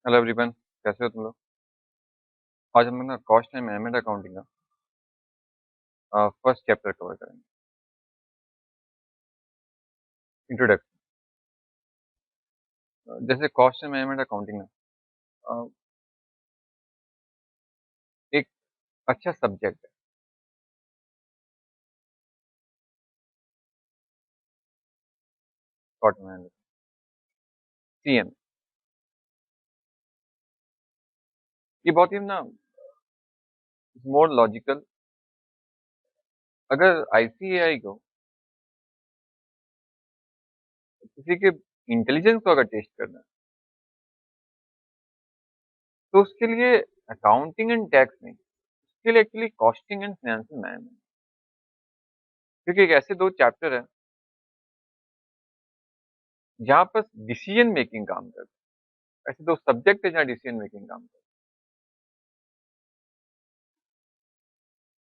Hello everyone, कैसे हो तुम लोग। आज हम लोग ना कॉस्ट एंड मैनेजमेंट अकाउंटिंग का फर्स्ट चैप्टर कवर करेंगे। इंट्रोडक्शन। जैसे कॉस्ट एंड मैनेजमेंट अकाउंटिंग ना एक अच्छा सब्जेक्ट है। कॉस्ट मैनेजमेंट, सीएम, ये बहुत ही ना मोर लॉजिकल। अगर आईसीएआई को किसी के इंटेलिजेंस को अगर टेस्ट करना है तो उसके लिए अकाउंटिंग एंड टैक्स नहीं, उसके लिए actually costing and financial management, क्योंकि एक ऐसे दो चैप्टर है जहाँ पर डिसीजन मेकिंग काम करता है। ऐसे दो सब्जेक्ट है जहाँ डिसीजन मेकिंग काम करता है।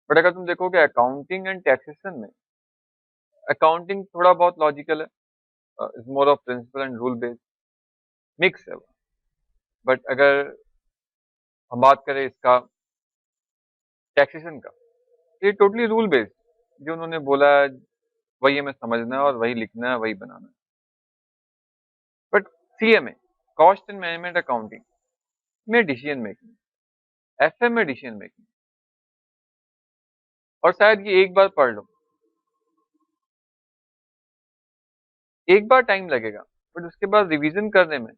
बट अगर तुम देखोगे अकाउंटिंग एंड टैक्सेशन में, अकाउंटिंग थोड़ा बहुत लॉजिकल है, is more of principle and rule based, mix है वो। बट अगर हम बात करें इसका टैक्सेशन का, तो ये टोटली रूल बेस्ड, जो उन्होंने बोला है वही हमें समझना है और वही लिखना है, वही बनाना है। But CMA, cost and management accounting में डिसीजन मेकिंग, एफएम में डिसीजन मेकिंग, और शायद ये एक बार पढ़ लो, एक बार टाइम लगेगा, बट उसके बाद रिवीजन करने में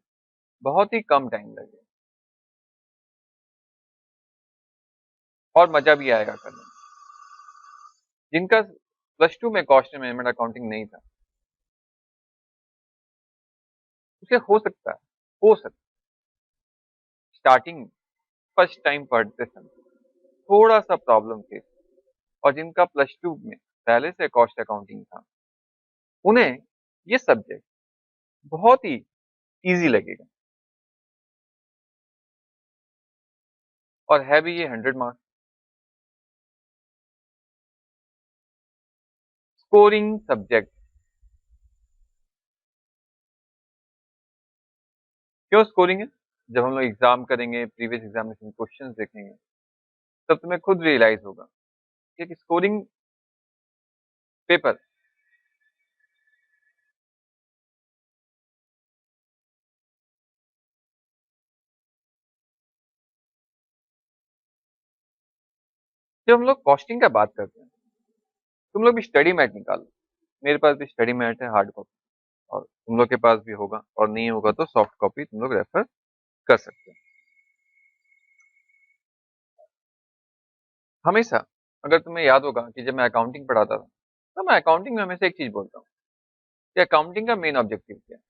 बहुत ही कम टाइम लगेगा और मजा भी आएगा करने में। जिनका प्लस टू में कॉस्ट एंड मैनेजमेंट अकाउंटिंग नहीं था, उसे हो सकता है स्टार्टिंग फर्स्ट टाइम पढ़ते समय थोड़ा सा प्रॉब्लम फेस, और जिनका प्लस टू में पहले से कॉस्ट अकाउंटिंग था, उन्हें ये सब्जेक्ट बहुत ही इजी लगेगा। और है भी ये 100 मार्क्स। Scoring subject. क्यों स्कोरिंग है? जब हम लोग एग्जाम करेंगे, प्रीवियस एग्जामिनेशन क्वेश्चंस देखेंगे, तब तुम्हें खुद रियलाइज होगा कि स्कोरिंग पेपर, जब हम लोग कॉस्टिंग का बात करते हैं, तुम लोग भी स्टडी मैट निकालो। मेरे पास भी स्टडी मैट है, हार्ड कॉपी, और तुम लोग के पास भी होगा, और नहीं होगा तो सॉफ्ट कॉपी तुम लोग रेफर कर सकते हो। हमेशा, अगर तुम्हें याद होगा कि जब मैं अकाउंटिंग पढ़ाता था, तो मैं अकाउंटिंग में हमेशा एक चीज बोलता हूँ कि अकाउंटिंग का मेन ऑब्जेक्टिव क्या है।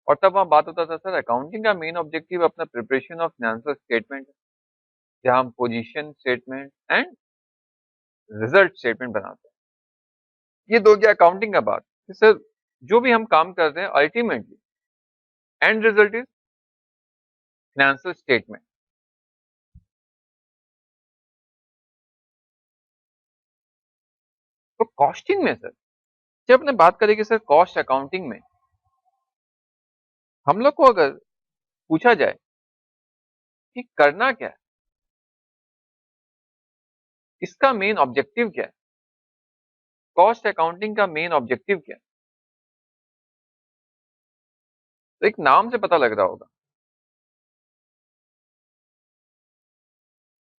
और तब वहाँ बात होता था, सर अकाउंटिंग का मेन ऑब्जेक्टिव अपना प्रिपरेशन ऑफ फाइनेंशियल स्टेटमेंट, जहाँ हम position statement and result statement बनाते हैं। ये दो गया अकाउंटिंग का बात कि सर जो भी हम काम कर रहे हैं, ultimately and result is financial statement. तो कॉस्टिंग में सर, जब अपने बात करें कि सर कॉस्ट अकाउंटिंग में हम लोग को अगर पूछा जाए कि करना क्या है, इसका मेन ऑब्जेक्टिव क्या है, कॉस्ट अकाउंटिंग का मेन ऑब्जेक्टिव क्या है, तो एक नाम से पता लग रहा होगा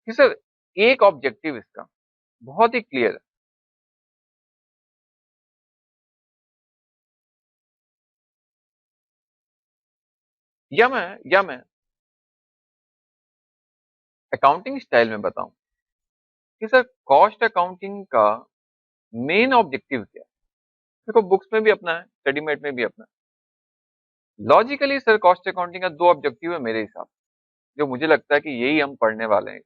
कि सर एक ऑब्जेक्टिव इसका बहुत ही क्लियर है। या मैं अकाउंटिंग स्टाइल में बताऊं कि सर कॉस्ट अकाउंटिंग का मेन ऑब्जेक्टिव क्या है। देखो, बुक्स में भी अपना है, स्टडीमेट में भी अपना है। लॉजिकली सर कॉस्ट अकाउंटिंग का दो ऑब्जेक्टिव है मेरे हिसाब से, जो मुझे लगता है कि यही हम पढ़ने वाले हैं।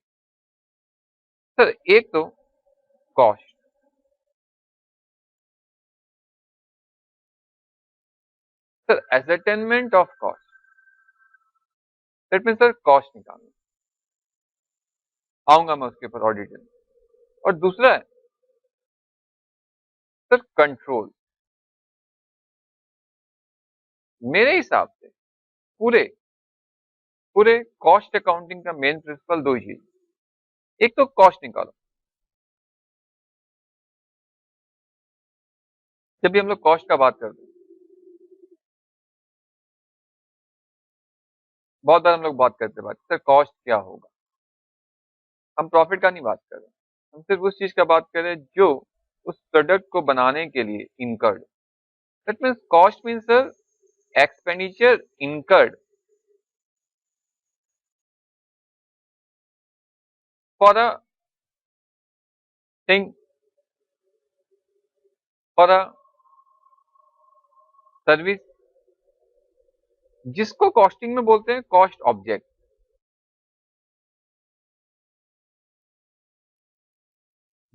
सर एक तो cost, sir ascertainment of cost, that mean sir cost निकालना। आऊंगा मैं उसके ऊपर और डिटेल। और दूसरा है सर कंट्रोल। मेरे हिसाब से पूरे पूरे कॉस्ट अकाउंटिंग का मेन प्रिंसिपल दो ही चीज, एक तो कॉस्ट निकालो। जब भी हम लोग कॉस्ट का बात करते हैं, बहुत बार हम लोग बात करते हैं, बात सर कॉस्ट क्या होगा, हम प्रॉफिट का नहीं बात कर रहे, हम सिर्फ उस चीज का बात कर रहे हैं जो उस प्रोडक्ट को बनाने के लिए incurred. That means cost means sir expenditure incurred for a thing, for a service, जिसको कॉस्टिंग में बोलते हैं कॉस्ट ऑब्जेक्ट।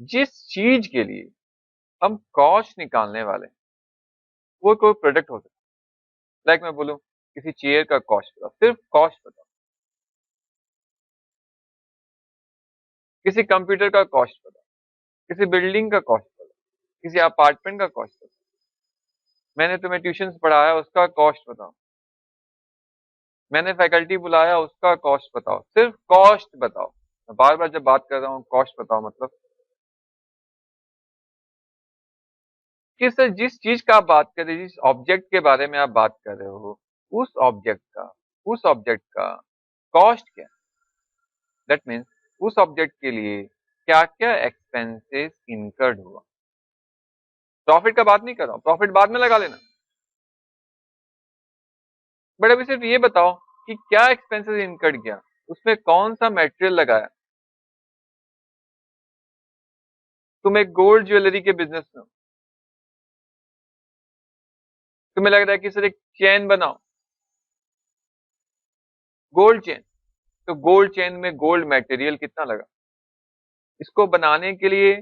जिस चीज के लिए हम कॉस्ट निकालने वाले हैं, वो कोई प्रोडक्ट हो सकता है। लाइक मैं बोलूं किसी चेयर का कॉस्ट बताओ, सिर्फ कॉस्ट बताओ। किसी कंप्यूटर का कॉस्ट बताओ, किसी बिल्डिंग का कॉस्ट बताओ, किसी अपार्टमेंट का कॉस्ट बताओ, मैंने तुम्हें ट्यूशन पढ़ाया उसका कॉस्ट बताओ, मैंने फैकल्टी बुलाया उसका कॉस्ट बताओ, सिर्फ कॉस्ट बताओ। मैं बार बार जब बात कर रहा हूँ कॉस्ट बताओ, मतलब कि सर जिस चीज का आप बात कर रहे हैं, जिस ऑब्जेक्ट के बारे में आप बात कर रहे हो, उस ऑब्जेक्ट का कॉस्ट क्या है। दैट मीन्स उस ऑब्जेक्ट के लिए क्या क्या एक्सपेंसेस इनकर्ड हुआ। प्रॉफिट का बात नहीं कर रहा हूं, प्रॉफिट बाद में लगा लेना, बट अभी सिर्फ ये बताओ कि क्या एक्सपेंसेस इनकर्ड किया, उसमें कौन सा मटेरियल लगाया। तुम एक गोल्ड ज्वेलरी के बिजनेस में हो, तुम्हें लग रहा है कि सर एक चेन बनाओ, गोल्ड चेन, तो गोल्ड चेन में गोल्ड मटेरियल कितना लगा, इसको बनाने के लिए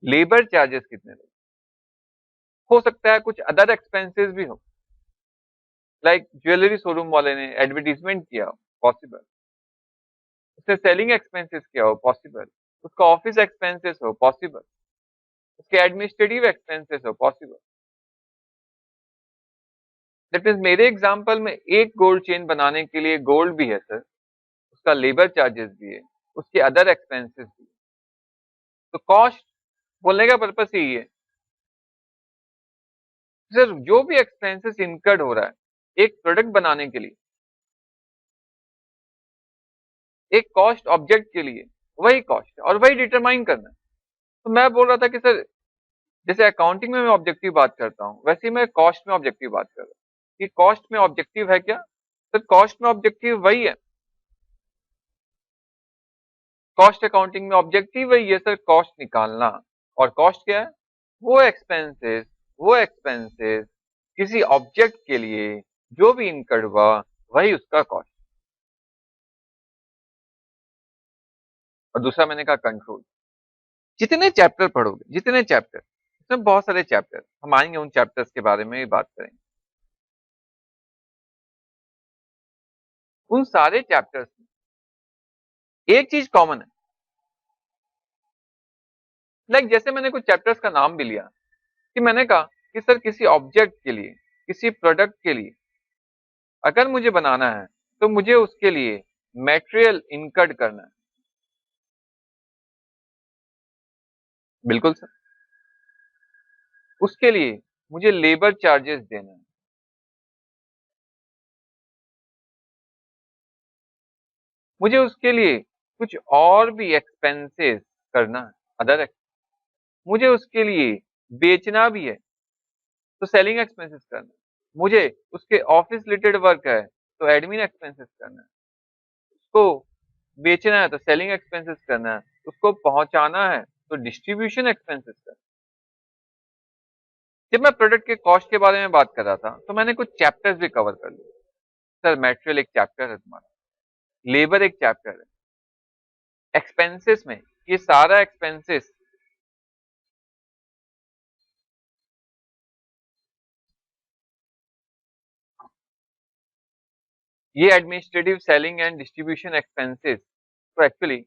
लेबर चार्जेस कितने लगे। हो सकता है कुछ अदर एक्सपेंसेस भी हो, लाइक ज्वेलरी शोरूम वाले ने एडवर्टीजमेंट किया, पॉसिबल। उसने सेलिंग एक्सपेंसेस किया हो, पॉसिबल। उसका ऑफिस एक्सपेंसेस हो, पॉसिबल। उसके एडमिनिस्ट्रेटिव एक्सपेंसेस हो, पॉसिबल। दैट मीन्स मेरे एग्जांपल में एक गोल्ड चेन बनाने के लिए गोल्ड भी है सर, उसका लेबर चार्जेस भी है, उसके अदर एक्सपेंसेस भी है। तो कॉस्ट बोलने का पर्पस यही है सर, जो भी एक्सपेंसेस इनकर्ड हो रहा है एक प्रोडक्ट बनाने के लिए, एक कॉस्ट ऑब्जेक्ट के लिए, वही कॉस्ट है और वही डिटरमाइन करना है। तो मैं बोल रहा था कि सर जैसे अकाउंटिंग में मैं ऑब्जेक्टिव बात करता हूँ, वैसे ही मैं कॉस्ट में ऑब्जेक्टिव बात कर रहा हूँ कि कॉस्ट में ऑब्जेक्टिव है क्या। सर कॉस्ट में ऑब्जेक्टिव वही है, कॉस्ट अकाउंटिंग में ऑब्जेक्टिव वही है सर, कॉस्ट निकालना। और कॉस्ट क्या है, वो एक्सपेंसेस किसी ऑब्जेक्ट के लिए जो भी इनकर्ड हुआ, वही उसका कॉस्ट। और दूसरा मैंने कहा कंट्रोल। जितने चैप्टर पढ़ोगे, जितने चैप्टर, इसमें बहुत सारे चैप्टर, हम आएंगे उन चैप्टर्स के बारे में भी बात करेंगे। उन सारे चैप्टर्स में एक चीज कॉमन है, लाइक जैसे मैंने कुछ चैप्टर्स का नाम भी लिया कि मैंने कहा कि सर किसी ऑब्जेक्ट के लिए, किसी प्रोडक्ट के लिए अगर मुझे बनाना है, तो मुझे उसके लिए मटेरियल इनकर्ड करना है। बिल्कुल सर, उसके लिए मुझे लेबर चार्जेस देना है, मुझे उसके लिए कुछ और भी एक्सपेंसेस करना है, अदर, मुझे उसके लिए बेचना भी है तो सेलिंग एक्सपेंसेस करना है, मुझे उसके ऑफिस रिलेटेड वर्क है तो एडमिन एक्सपेंसेस करना है, उसको बेचना है तो सेलिंग एक्सपेंसेस करना है, उसको पहुंचाना है तो डिस्ट्रीब्यूशन एक्सपेंसेस करना है। जब मैं प्रोडक्ट के कॉस्ट के बारे में बात कर रहा था तो मैंने कुछ चैप्टर्स भी कवर कर लिए। सर मटेरियल एक चैप्टर है तुम्हारा, लेबर एक चैप्टर है, एक्सपेंसेस में ये सारा एक्सपेंसेस, ये administrative selling and distribution expenses तो एक्चुअली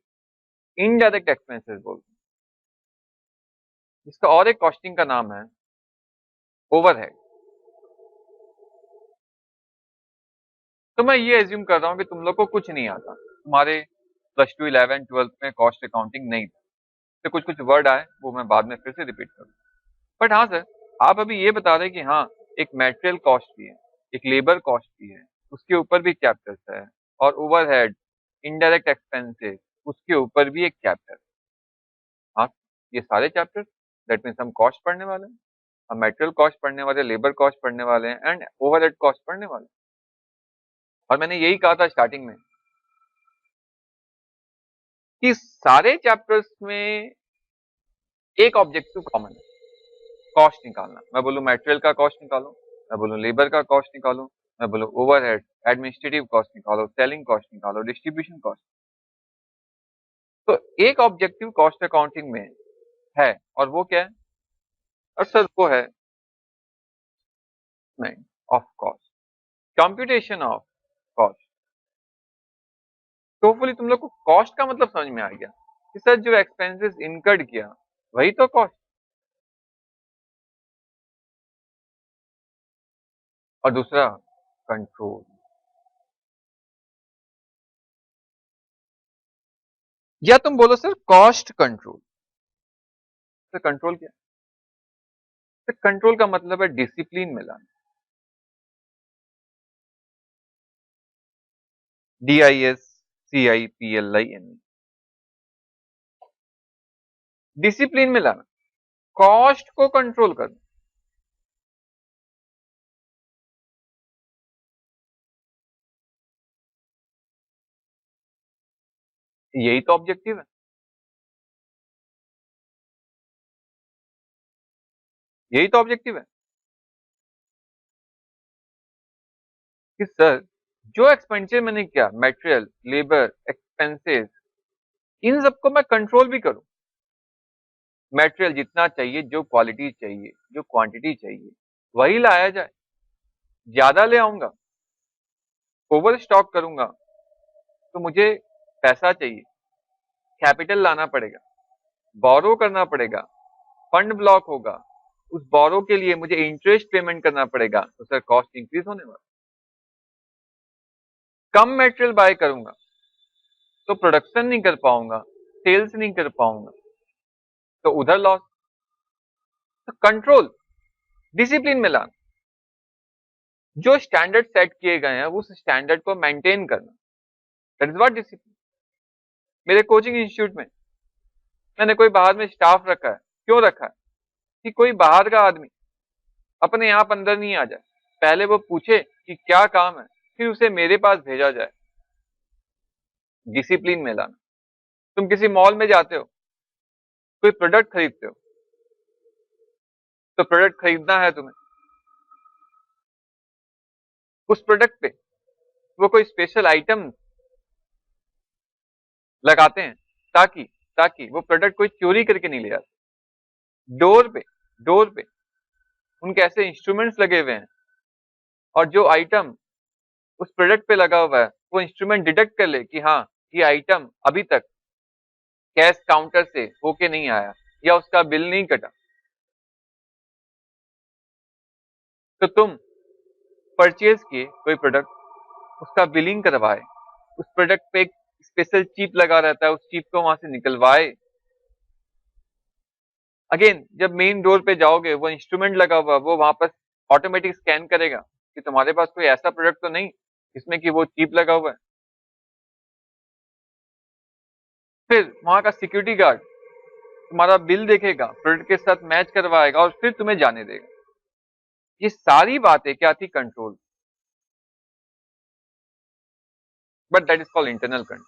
इनडायरेक्ट एक्सपेंसेस बोलते हैं। इसका और एक कॉस्टिंग का नाम है ओवरहेड। तो मैं ये एज्यूम कर रहा हूँ कि तुम लोग को कुछ नहीं आता, तुम्हारे +2 11 12 में कॉस्ट अकाउंटिंग नहीं था, तो कुछ कुछ वर्ड आए वो मैं बाद में फिर से रिपीट करूँ। बट हाँ सर, आप अभी ये बता रहे हैं कि हाँ एक मटेरियल कॉस्ट भी है, एक लेबर कॉस्ट भी है, उसके ऊपर भी चैप्टर्स है, और ओवरहेड, इनडायरेक्ट एक्सपेंसेस, उसके ऊपर भी एक चैप्टर। हाँ, ये सारे चैप्टर, दैट मीन्स हम कॉस्ट पढ़ने वाले हैं, हम मटेरियल कॉस्ट पढ़ने वाले हैं, लेबर कॉस्ट पढ़ने वाले हैं, एंड ओवरहेड कॉस्ट पढ़ने वाले हैं। और मैंने यही कहा था स्टार्टिंग में कि सारे चैप्टर्स में एक ऑब्जेक्टिव कॉमन है, कॉस्ट निकालना। मैं बोलूं मटेरियल का कॉस्ट निकालो, मैं बोलूं लेबर का कॉस्ट निकालो, मैं बोलूं ओवरहेड, एडमिनिस्ट्रेटिव कॉस्ट निकालो, सेलिंग कॉस्ट निकालो, डिस्ट्रीब्यूशन कॉस्ट। तो एक ऑब्जेक्टिव कॉस्ट अकाउंटिंग में है, और वो क्या है? और सर वो है नहीं of cost, computation of cost. तो होपफुली तुम लोग को कॉस्ट का मतलब समझ में आ गया कि सर जो एक्सपेंसेस इनकर्ड किया वही तो कॉस्ट। और दूसरा कंट्रोल, या तुम बोलो sir cost control. Sir control क्या? सर कंट्रोल का मतलब है डिसिप्लिन में लाना। DISCIPLIN, डिसिप्लिन में लाना, कॉस्ट को कंट्रोल करना। यही तो ऑब्जेक्टिव है, यही तो ऑब्जेक्टिव है कि सर जो एक्सपेंडिचर मैंने किया, मटेरियल, लेबर, एक्सपेंसेस, इन सबको मैं कंट्रोल भी करूं। मटेरियल जितना चाहिए, जो क्वालिटी चाहिए, जो क्वांटिटी चाहिए, वही लाया जाए। ज्यादा ले आऊंगा, ओवर स्टॉक करूंगा, तो मुझे पैसा चाहिए, कैपिटल लाना पड़ेगा, बोरो करना पड़ेगा, फंड ब्लॉक होगा, उस बोरो के लिए मुझे इंटरेस्ट पेमेंट करना पड़ेगा, तो सर कॉस्ट इंक्रीज होने वाला। कम मटेरियल बाय करूंगा तो प्रोडक्शन नहीं कर पाऊंगा, सेल्स नहीं कर पाऊंगा, तो उधर लॉस। तो कंट्रोल, डिसिप्लिन में लाना, जो स्टैंडर्ड सेट किए गए हैं उस स्टैंडर्ड को मेंटेन करना, दैट इज व्हाट डिसिप्लिन। मेरे कोचिंग इंस्टीट्यूट में मैंने कोई बाहर में स्टाफ रखा है, क्यों रखा है? कि कोई बाहर का आदमी अपने आप अंदर नहीं आ जाए, पहले वो पूछे कि क्या काम है, फिर उसे मेरे पास भेजा जाए। डिसिप्लिन में लाना। तुम किसी मॉल में जाते हो, कोई प्रोडक्ट खरीदते हो, तो प्रोडक्ट खरीदना है तुम्हें, उस प्रोडक्ट पे वो कोई स्पेशल आइटम लगाते हैं, ताकि ताकि वो प्रोडक्ट कोई चोरी करके नहीं ले जाता। डोर पे, डोर पे उनके ऐसे इंस्ट्रूमेंट्स लगे हुए हैं, और जो आइटम उस प्रोडक्ट पे लगा हुआ है वो इंस्ट्रूमेंट डिटेक्ट कर ले कि हाँ ये आइटम अभी तक कैश काउंटर से होके नहीं आया, या उसका बिल नहीं कटा। तो तुम परचेज किए कोई प्रोडक्ट, उसका बिलिंग करवाए, उस प्रोडक्ट पे एक स्पेशल चिप लगा रहता है, उस चिप को वहां से निकलवाए। अगेन जब मेन डोर पे जाओगे, वो इंस्ट्रूमेंट लगा हुआ, वो वहां पर ऑटोमेटिक स्कैन करेगा कि तुम्हारे पास कोई ऐसा प्रोडक्ट तो नहीं जिसमें कि वो चिप लगा हुआ है। फिर वहां का सिक्योरिटी गार्ड तुम्हारा बिल देखेगा, प्रोडक्ट के साथ मैच करवाएगा, और फिर तुम्हें जाने देगा। ये सारी बातें क्या थी? Control. But that is called internal control.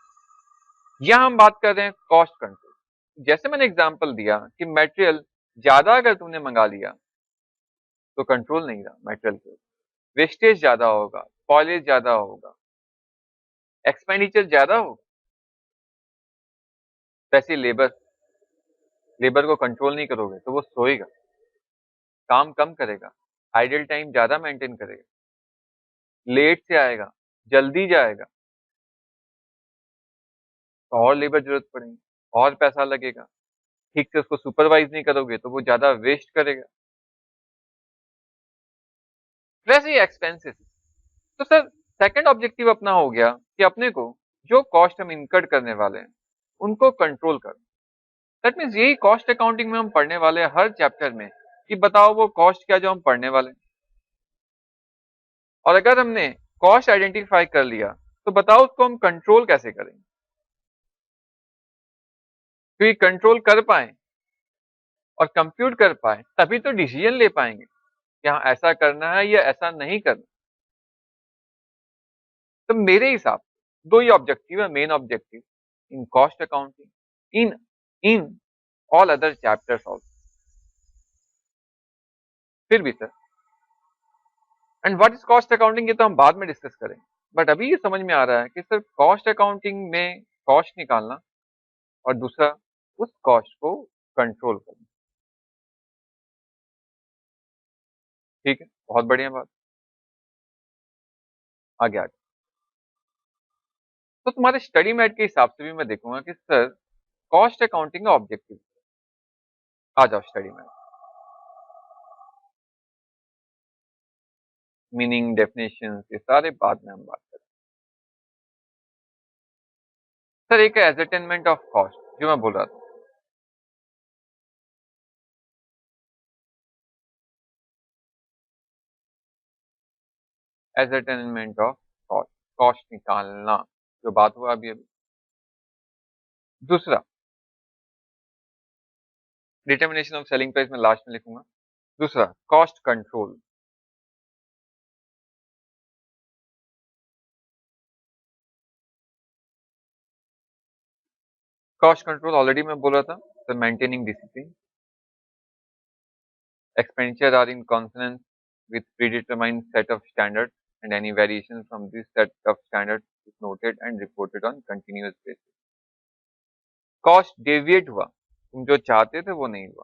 यहां हम बात कर रहे हैं कॉस्ट कंट्रोल। जैसे मैंने एग्जांपल दिया कि मटेरियल ज्यादा अगर तुमने मंगा लिया तो कंट्रोल नहीं रहा मटेरियल के ऊपर, वेस्टेज ज्यादा होगा, पॉलिश ज्यादा होगा, एक्सपेंडिचर ज्यादा होगा। वैसे लेबर, लेबर को कंट्रोल नहीं करोगे तो वो सोएगा, काम कम करेगा, आइडल टाइम ज्यादा मेंटेन करेगा, लेट से आएगा, जल्दी जाएगा, तो और लेबर जरूरत पड़ेगी, और पैसा लगेगा। ठीक से उसको सुपरवाइज नहीं करोगे तो वो ज्यादा वेस्ट करेगा। वैसे ही एक्सपेंसेस। तो सर सेकंड ऑब्जेक्टिव अपना हो गया कि अपने को जो कॉस्ट हम इनकर्ड करने वाले हैं उनको कंट्रोल कर। दैट मीन्स यही कॉस्ट अकाउंटिंग में हम पढ़ने वाले हैं हर चैप्टर में कि बताओ वो कॉस्ट क्या जो हम पढ़ने वाले हैं। और अगर हमने कॉस्ट आइडेंटिफाई कर लिया तो बताओ उसको हम कंट्रोल कैसे करेंगे, क्योंकि कंट्रोल कर पाए और कंप्यूट कर पाए तभी तो डिसीजन ले पाएंगे कि हाँ ऐसा करना है या ऐसा नहीं करना। तो मेरे हिसाब से दो ही ऑब्जेक्टिव है, main objective in cost accounting, in in all other chapters also. फिर भी sir, and what is cost accounting ये तो हम बाद में डिस्कस करेंगे, बट अभी ये समझ में आ रहा है कि सर कॉस्ट अकाउंटिंग में कॉस्ट निकालना और दूसरा उस कॉस्ट को कंट्रोल करना। ठीक है, बहुत बढ़िया बात। आगे आगे तो तुम्हारे स्टडी मैट के हिसाब से भी मैं देखूंगा कि सर कॉस्ट अकाउंटिंग का ऑब्जेक्टिव। आ जाओ स्टडी मैट, मीनिंग डेफिनेशन ये सारे बाद में हम बात करें। सर एक है एजरटेनमेंट ऑफ कॉस्ट जो मैं बोल रहा था। एजरटेनमेंट ऑफ कॉस्ट, कॉस्ट निकालना जो बात हुआ अभी अभी। दूसरा डिटर्मिनेशन ऑफ सेलिंग प्राइस में लास्ट में लिखूंगा। दूसरा cost control. Cost control already मैं बोल रहा था, तो maintaining discipline, expenditure are in consonance with predetermined set of standards and any variation from this set of standards is noted and reported on continuous basis. Cost deviate हुआ, तुम जो चाहते थे वो नहीं हुआ।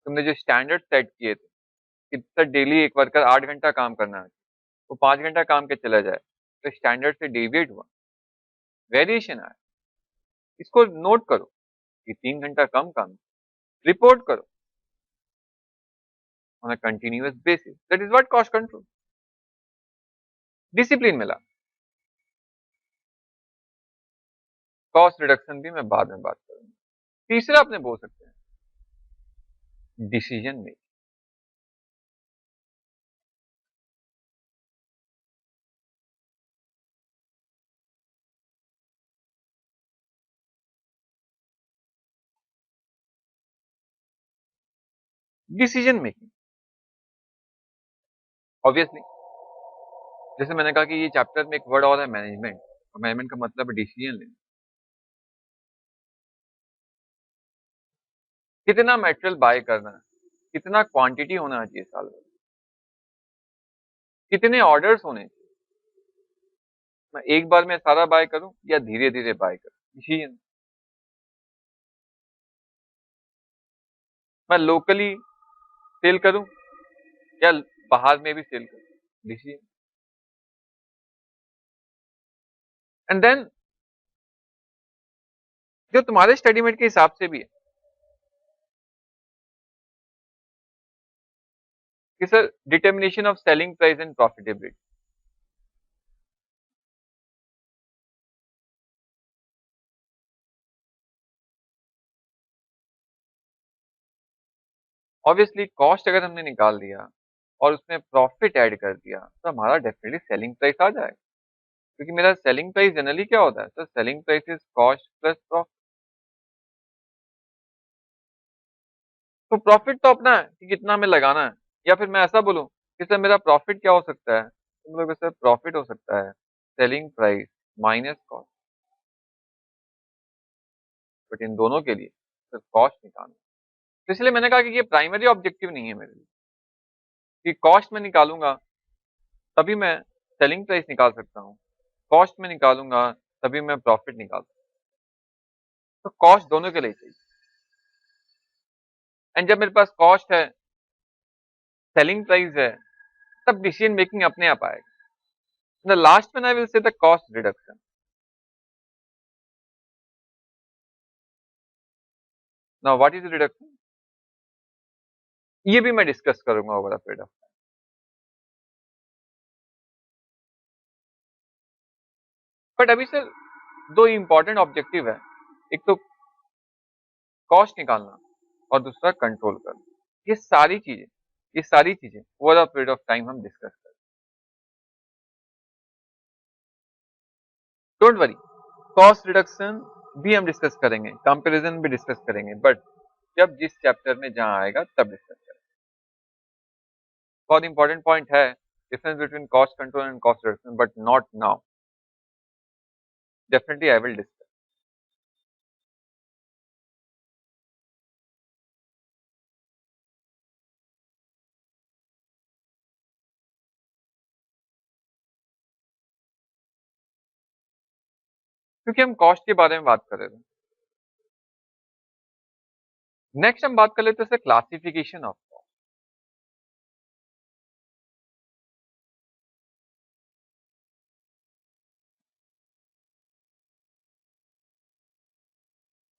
तुमने जो स्टैंडर्ड सेट किए थे कि सर डेली एक वर्कर 8 घंटा काम करना है, वो 5 घंटा काम के चला जाए, तो स्टैंडर्ड से डेविएट हुआ, वेरिएशन आया, इसको नोट करो कि 3 घंटा कम काम, रिपोर्ट करो on a continuous basis. That is what cost control. Discipline मिला, कॉस्ट रिडक्शन भी मैं बाद में बात करूंगा। तीसरा अपने बोल सकते हैं decision making. Decision making obviously, जैसे मैंने कहा कि ये चैप्टर में एक वर्ड और है मैनेजमेंट, और मैनेजमेंट का मतलब है डिसीजन लेना। कितना मटेरियल बाय करना है, कितना क्वांटिटी होना चाहिए साल में, कितने ऑर्डर्स होने चाहिए, मैं एक बार में सारा बाय करूं या धीरे धीरे बाय करूं, डिसीजन। मैं लोकली सेल करूं या बाहर में भी सेल करूं, डिसीजन। एंड देन जो तुम्हारे स्टडी मेट के हिसाब से भी है कि sir determination of selling price and profitability. Obviously cost अगर हमने निकाल दिया और उसमें प्रॉफिट ऐड कर दिया तो हमारा डेफिनेटली सेलिंग प्राइस आ जाएगा, क्योंकि मेरा सेलिंग प्राइस जनरली क्या होता है sir, selling price is cost plus profit. तो प्रॉफिट तो अपना है कि कितना हमें लगाना है, या फिर मैं ऐसा बोलूं कि सर मेरा प्रॉफिट क्या हो सकता है, तुम लोग सर प्रॉफिट हो सकता है selling price minus cost, but in दोनों के लिए सर कॉस्ट निकालना। तो इसलिए मैंने कहा कि ये प्राइमरी ऑब्जेक्टिव नहीं है मेरे लिए कि कॉस्ट में निकालूंगा तभी मैं सेलिंग प्राइस निकाल सकता हूँ, कॉस्ट में निकालूंगा तभी मैं प्रॉफिट निकाल सकता हूँ। तो कॉस्ट दोनों के लिए चाहिए, एंड जब मेरे पास कॉस्ट है, सेलिंग प्राइस है, तब डिसीजन मेकिंग अपने आप आएगा। The last one I will say the cost reduction. Now what is reduction, ये भी मैं डिस्कस करूंगा over a period of. But अभी सर दो इंपॉर्टेंट ऑब्जेक्टिव है, एक तो कॉस्ट निकालना और दूसरा कंट्रोल करना। ये सारी चीजें over a period of time हम डिस्कस करें। डोंट वरी, कॉस्ट रिडक्शन भी हम डिस्कस करेंगे, कंपैरिजन भी डिस्कस करेंगे, बट जब जिस चैप्टर में जहां आएगा तब डिस्कस करेंगे। बहुत इंपॉर्टेंट पॉइंट है difference between cost control and cost reduction, but not now, definitely I will discuss. क्योंकि हम कॉस्ट के बारे में बात कर रहे थे। नेक्स्ट हम बात कर लेते हैं क्लासिफिकेशन ऑफ कॉस्ट।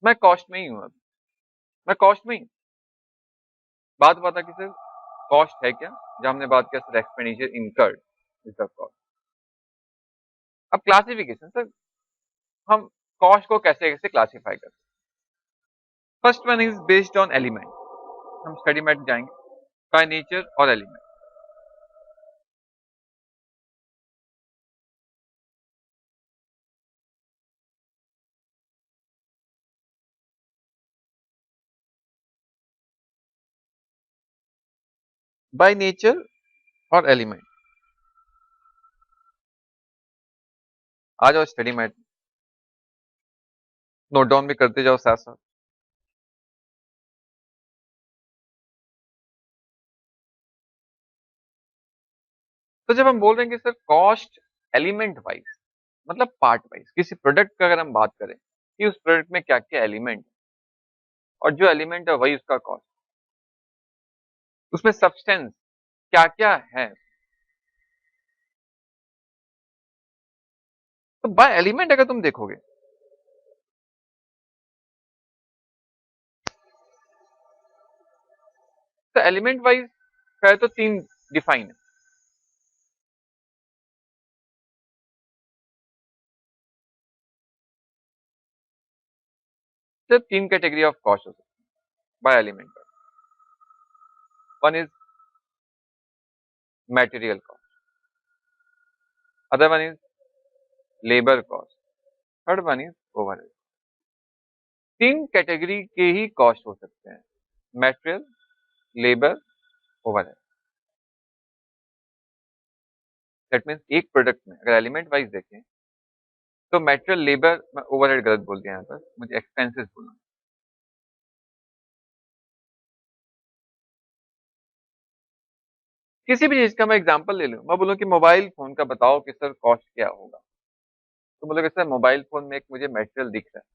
मैं कॉस्ट में ही हूं अभी, मैं कॉस्ट में ही हूं। बात पता कि सर कॉस्ट है क्या, जब हमने बात किया sir expenditure incurred is the cost. अब क्लासिफिकेशन सर, हम कॉस्ट को कैसे कैसे क्लासिफाई करते हैं। First one is based on element, हम स्टडी में जाएंगे बाय नेचर और एलिमेंट। बाय नेचर और एलिमेंट, आ जाओ स्टडी में, नोट डाउन भी करते जाओ साथ साथ। तो जब हम बोल रहे हैं कि सर कॉस्ट एलिमेंट वाइज, मतलब पार्ट वाइज, किसी प्रोडक्ट का अगर हम बात करें कि उस प्रोडक्ट में क्या क्या एलिमेंट, और जो एलिमेंट है वही उसका कॉस्ट, उसमें सब्सटेंस क्या क्या है, तो बाय एलिमेंट अगर तुम देखोगे तो एलिमेंट वाइज कहे तो तीन डिफाइन है। सिर्फ तीन कैटेगरी ऑफ कॉस्ट हो सकती है by element. One is material cost, other one is labour cost, third one is overhead. तीन कैटेगरी के ही कॉस्ट हो सकते हैं, material, labour, overhead. That means एक प्रोडक्ट में अगर एलिमेंट वाइज देखें तो मटेरियल, लेबर, मैं ओवरहेड गलत बोल दिया यहाँ पर, मुझे एक्सपेंसेस बोलना। किसी भी चीज का मैं एग्जांपल ले लूं, मैं बोलूं कि मोबाइल फोन का बताओ कि सर कॉस्ट क्या होगा, तो बोलोगे सर मोबाइल फोन में एक मुझे मटेरियल दिख रहा है,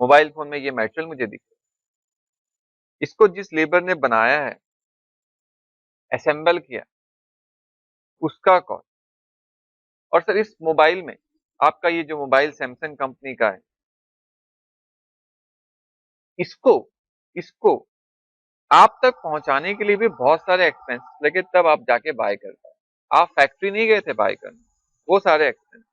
मोबाइल फोन में ये मटेरियल मुझे दिख रहा है, इसको जिस लेबर ने बनाया है, असेंबल किया, उसका कॉस्ट। और सर इस मोबाइल में आपका ये जो मोबाइल सैमसंग कंपनी का है, इसको इसको आप तक पहुंचाने के लिए भी बहुत सारे एक्सपेंस लगे, तब आप जाके बाय करते हैं। आप फैक्ट्री नहीं गए थे बाय करने, वो सारे एक्सपेंस।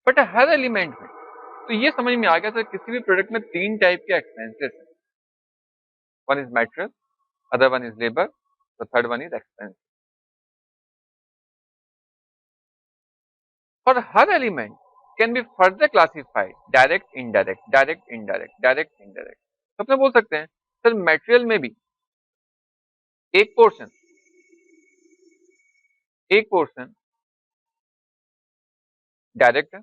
बट हर एलिमेंट में, तो ये समझ में आ गया सर किसी भी प्रोडक्ट में तीन टाइप के एक्सपेंसेस हैं, one is material, other one is labour, the third one is expense. और हर element can be further classified direct indirect, direct indirect, direct indirect. तो अपने बोल सकते हैं सर मटेरियल में भी एक पोर्शन, एक पोर्शन डायरेक्ट है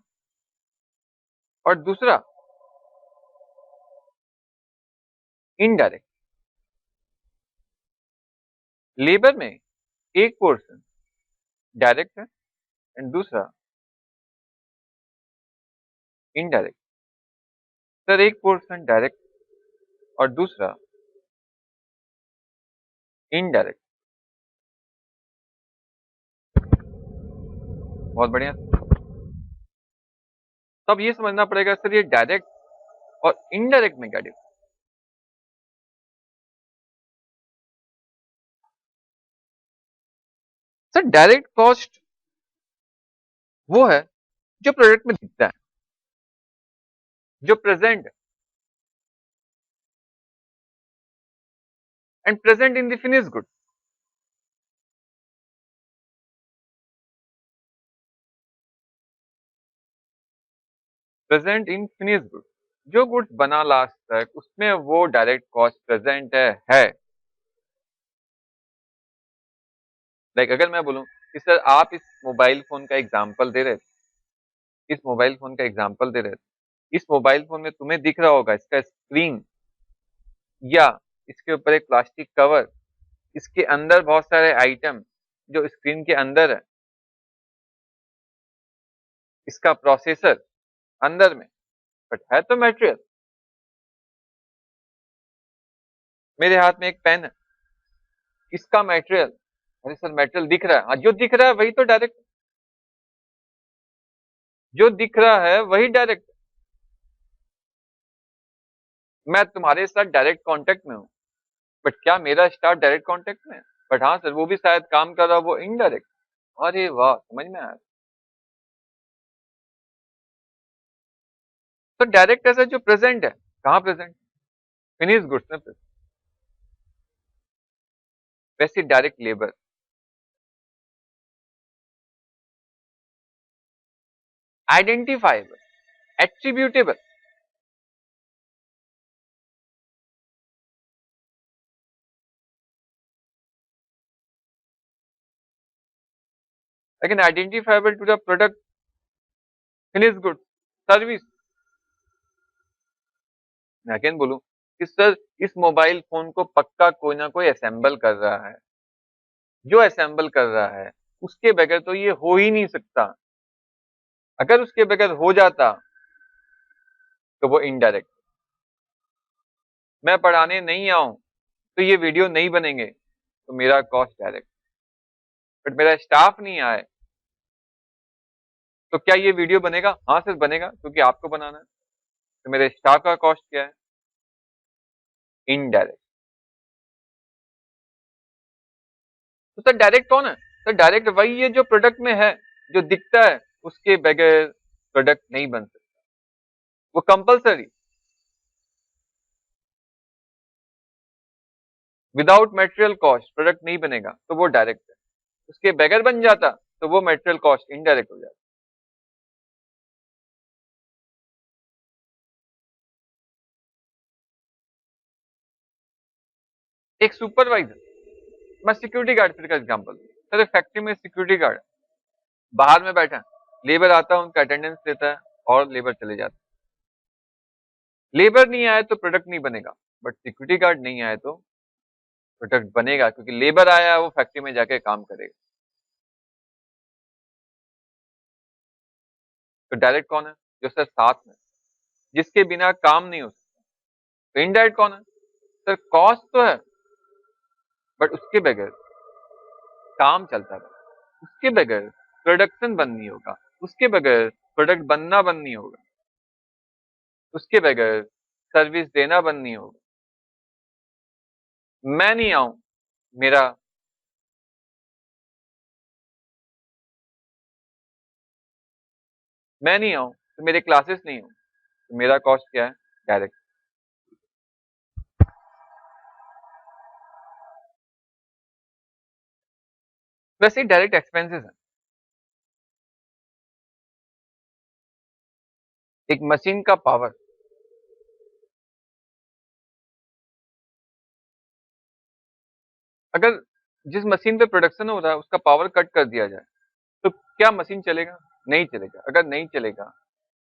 और दूसरा इनडायरेक्ट। लेबर में एक पोर्शन डायरेक्ट है एंड दूसरा इनडायरेक्ट। सर एक पोर्शन डायरेक्ट और दूसरा इनडायरेक्ट। बहुत बढ़िया। तो अब ये समझना पड़ेगा सर ये डायरेक्ट और इनडायरेक्ट में क्या डिफरेंस। डायरेक्ट कॉस्ट वो है जो प्रोडक्ट में दिखता है, जो present and present in the finish good. Present in finish good, जो गुड्स बना लास्ट तक उसमें वो डायरेक्ट कॉस्ट प्रेजेंट है। लाइक अगर मैं बोलूं कि सर आप इस मोबाइल फोन का एग्जांपल दे रहे थे, इस मोबाइल फोन का एग्जांपल दे रहे थे, इस मोबाइल फोन में तुम्हें दिख रहा होगा इसका स्क्रीन या इसके ऊपर एक प्लास्टिक कवर, इसके अंदर बहुत सारे आइटम जो स्क्रीन के अंदर है, इसका प्रोसेसर अंदर में, बट है तो मटेरियल। मेरे हाथ में एक पेन है, इसका मटेरियल, अरे सर मटेरियल दिख रहा है, हाँ जो दिख रहा है वही तो डायरेक्ट, जो दिख रहा है वही डायरेक्ट। मैं तुम्हारे साथ डायरेक्ट कांटेक्ट में हूं, बट क्या मेरा स्टाफ डायरेक्ट कांटेक्ट में है? बट हाँ सर वो भी शायद काम कर रहा है वो इनडायरेक्ट। अरे वाह, समझ में आया। तो डायरेक्ट ऐसा जो प्रेजेंट है, कहाँ प्रेजेंट? फिनिश गुड्स में present। वैसे डायरेक्ट लेबर आइडेंटिफाइबल, एट्रीब्यूटेबल। लेकिन identifiable to the product, finish good, service. मैं अगेन बोलूं कि सर इस मोबाइल फोन को पक्का कोई ना कोई असेंबल कर रहा है, जो असेंबल कर रहा है उसके बगैर तो ये हो ही नहीं सकता। अगर उसके बगैर हो जाता तो वो इनडायरेक्ट। मैं पढ़ाने नहीं आऊं तो ये वीडियो नहीं बनेंगे, तो मेरा कॉस्ट डायरेक्ट। बट मेरा स्टाफ नहीं आए तो क्या ये वीडियो बनेगा? हाँ सर बनेगा, क्योंकि आपको बनाना है। तो मेरे स्टाफ का कॉस्ट क्या है? इनडायरेक्ट। तो सर डायरेक्ट कौन है? सर डायरेक्ट वही है जो प्रोडक्ट में है, जो दिखता है, उसके बगैर प्रोडक्ट नहीं बन सकता, वो compulsory. Without material cost product नहीं बनेगा तो वो डायरेक्ट है। उसके बगैर बन जाता तो वो मटेरियल कॉस्ट इनडायरेक्ट हो जाता। एक सुपरवाइजर, मैं सिक्योरिटी गार्ड फिर का एग्जांपल, सर फैक्ट्री में सिक्योरिटी गार्ड बाहर में बैठा है, लेबर आता है उनका अटेंडेंस देता है और लेबर चले जाते हैं। लेबर नहीं आए तो प्रोडक्ट नहीं बनेगा, बट सिक्योरिटी गार्ड नहीं आए तो प्रोडक्ट बनेगा, क्योंकि लेबर आया है वो फैक्ट्री में जाके काम करेगा। तो डायरेक्ट कौन है? जो सर साथ में, जिसके बिना काम नहीं हो सकता। तो इनडायरेक्ट कौन है? सर कॉस्ट तो है, बट उसके बगैर काम चलता रहे, उसके बगैर प्रोडक्शन बंद नहीं होगा, उसके बगैर प्रोडक्ट बनना बंद नहीं होगा, उसके बगैर सर्विस देना बंद नहीं होगा। मैं नहीं आऊं, मेरा मैं नहीं आऊं तो मेरे क्लासेस नहीं हो, तो मेरा कॉस्ट क्या है? डायरेक्ट। वैसे ही डायरेक्ट एक्सपेंसेस है। एक मशीन का पावर, अगर जिस मशीन पे प्रोडक्शन हो रहा है उसका पावर कट कर दिया जाए तो क्या मशीन चलेगा? नहीं चलेगा। अगर नहीं चलेगा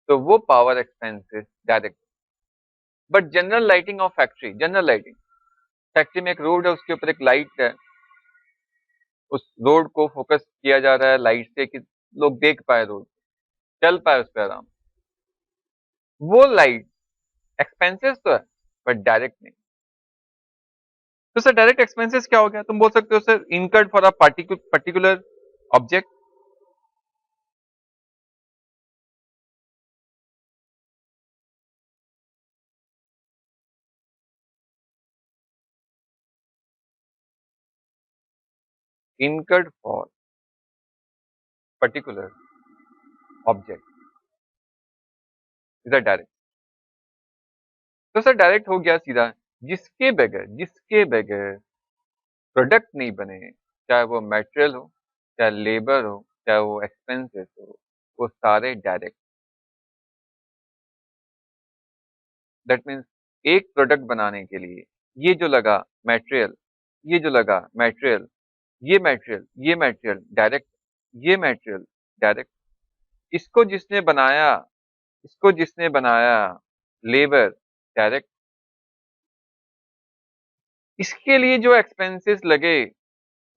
तो वो power expenses direct. But general lighting of factory, general lighting, factory में एक रोड है, उसके ऊपर एक लाइट है, उस रोड को फोकस किया जा रहा है लाइट से कि लोग देख पाए रोड, चल पाए उस पर आराम। वो लाइट एक्सपेंसेस तो है, बट डायरेक्ट नहीं। तो सर डायरेक्ट एक्सपेंसेस क्या हो गया? तुम बोल सकते हो sir incurred for a particular object. Incurred for particular object is a direct. तो सर डायरेक्ट हो गया सीधा, जिसके बगैर प्रोडक्ट नहीं बने, चाहे वो मटेरियल हो, चाहे लेबर हो, चाहे वो एक्सपेंसेस हो, वो सारे डायरेक्ट। दैट मीन्स एक प्रोडक्ट बनाने के लिए ये जो लगा मटेरियल, ये जो लगा मटेरियल, ये मटेरियल डायरेक्ट, ये मटेरियल डायरेक्ट। इसको जिसने बनाया, इसको जिसने बनाया लेबर डायरेक्ट। इसके लिए जो एक्सपेंसेस लगे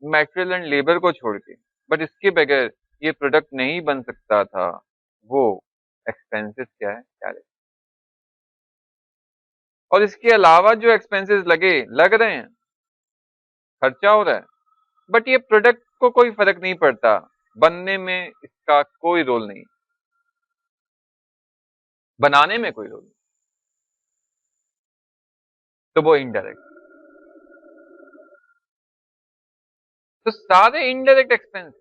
मटेरियल एंड लेबर को छोड़ के, बट इसके बगैर ये प्रोडक्ट नहीं बन सकता था, वो एक्सपेंसेस क्या है, डायरेक्ट। और इसके अलावा जो एक्सपेंसेस लग रहे हैं, खर्चा हो रहा है, बट ये प्रोडक्ट को कोई फर्क नहीं पड़ता, बनने में इसका कोई रोल नहीं, बनाने में कोई रोल नहीं, तो वो इनडायरेक्ट। तो सारे इनडायरेक्ट एक्सपेंस,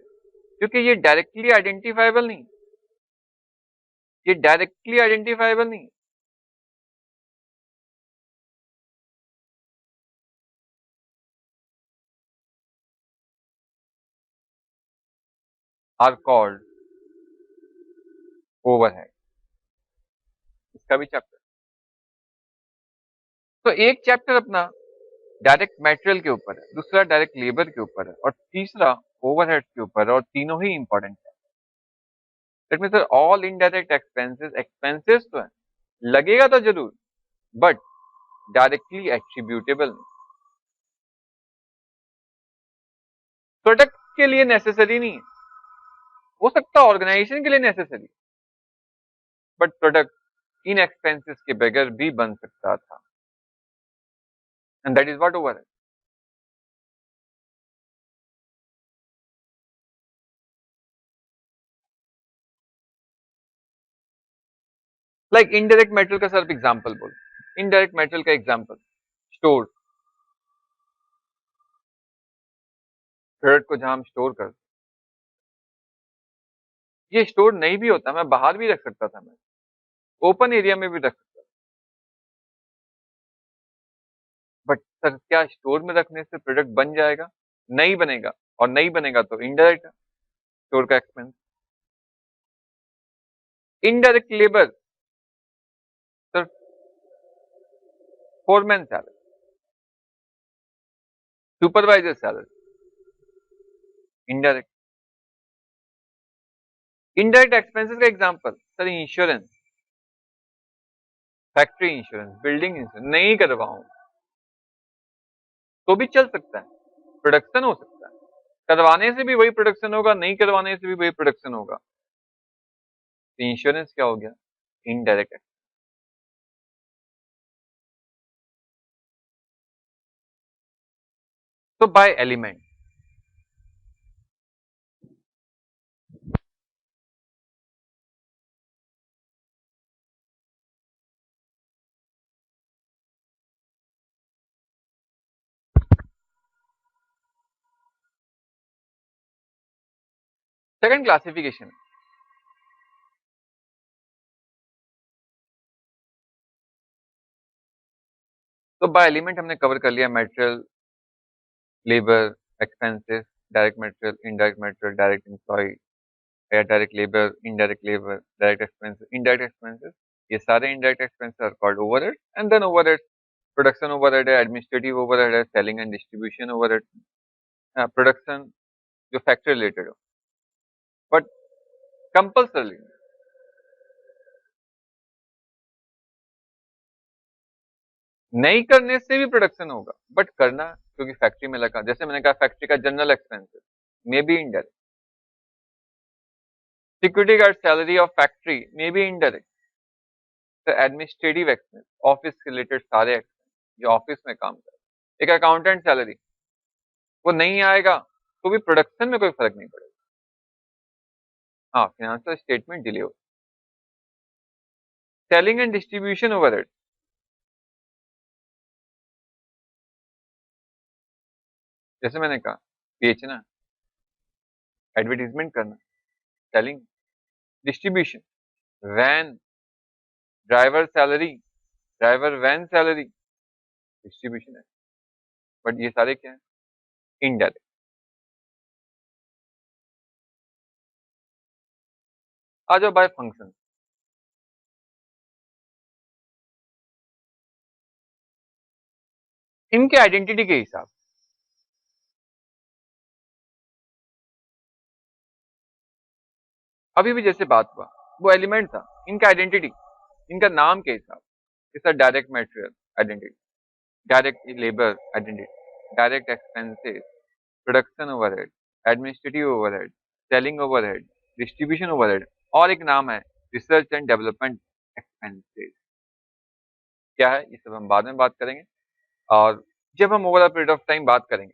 क्योंकि ये डायरेक्टली आइडेंटिफाइबल नहीं, ये डायरेक्टली आइडेंटिफाइबल नहीं, आर कॉल्ड ओवरहेड। इसका भी चैप्टर, तो एक चैप्टर अपना डायरेक्ट मटेरियल के ऊपर है, दूसरा डायरेक्ट लेबर के ऊपर है, और तीसरा ओवरहेड के ऊपर है, और तीनों ही इंपॉर्टेंट है। That means all indirect expenses, expenses तो है, लगेगा तो जरूर, बट डायरेक्टली एट्रीब्यूटेबल नहीं, प्रोडक्ट के लिए नेसेसरी नहीं है, हो सकता है ऑर्गेनाइजेशन के लिए necessary, but product in expenses के बगैर भी बन सकता था, and that is what overhead. Like indirect material का सिर्फ एग्जांपल बोल, इनडायरेक्ट मेटेरियल का एग्जांपल स्टोर, प्रोडक्ट को जहां हम स्टोर कर, ये स्टोर नहीं भी होता, मैं बाहर भी रख सकता था, मैं ओपन एरिया में भी रख सकता, बट सर क्या स्टोर में रखने से प्रोडक्ट बन जाएगा? नहीं बनेगा, और नहीं बनेगा तो इनडायरेक्ट स्टोर का expense. Indirect labour, sir foreman salary, supervisor salary, indirect. Indirect expenses का example sir insurance, factory insurance, building insurance नहीं करवाऊं तो भी चल सकता है, प्रोडक्शन हो सकता है, करवाने से भी वही प्रोडक्शन होगा, नहीं करवाने से भी वही प्रोडक्शन होगा, तो इंश्योरेंस क्या हो गया, इनडायरेक्ट। तो बाय एलिमेंट, सेकंड क्लासिफिकेशन, तो बाय एलिमेंट हमने कवर कर लिया, material, labour, expenses, direct material, indirect material, direct employ या direct labour, indirect labour, direct expenses, indirect expenses, ये सारे indirect expenses are called overhead. And then overhead, production overhead है, administrative overhead है, selling and distribution overhead, production जो factory related हो, but compulsory नहीं करने से भी प्रोडक्शन होगा, बट करना क्योंकि फैक्ट्री में लगा, जैसे मैंने कहा फैक्ट्री का general expenses may be indirect, security guard salary of factory may be indirect, तो एडमिनिस्ट्रेटिव एक्सपेंस, ऑफिस रिलेटेड सारे एक्सपेंस जो ऑफिस में काम कर, एक अकाउंटेंट सैलरी, वो नहीं आएगा तो भी प्रोडक्शन में कोई फर्क नहीं पड़ेगा, हाँ फाइनेंशियल स्टेटमेंट डिले हो। सेलिंग एंड डिस्ट्रीब्यूशन ओवरहेड, जैसे मैंने कहा बेचना, एडवर्टीजमेंट करना, selling, distribution, van, driver salary, driver van salary, distribution है। बट ये सारे क्या है? इनडायरेक्ट। आ जाओ बाय फंक्शन। इनके आइडेंटिटी के हिसाब, अभी भी जैसे बात हुआ वो एलिमेंट था, इनका आइडेंटिटी, इनका नाम के हिसाब, जैसा direct material identity, direct labour identity, direct expenses, production overhead, administrative overhead, selling overhead, distribution overhead, और एक नाम है रिसर्च एंड डेवलपमेंट एक्सपेंसेस। क्या है ये सब हम बाद में बात करेंगे। और जब हम over a period of time बात करेंगे,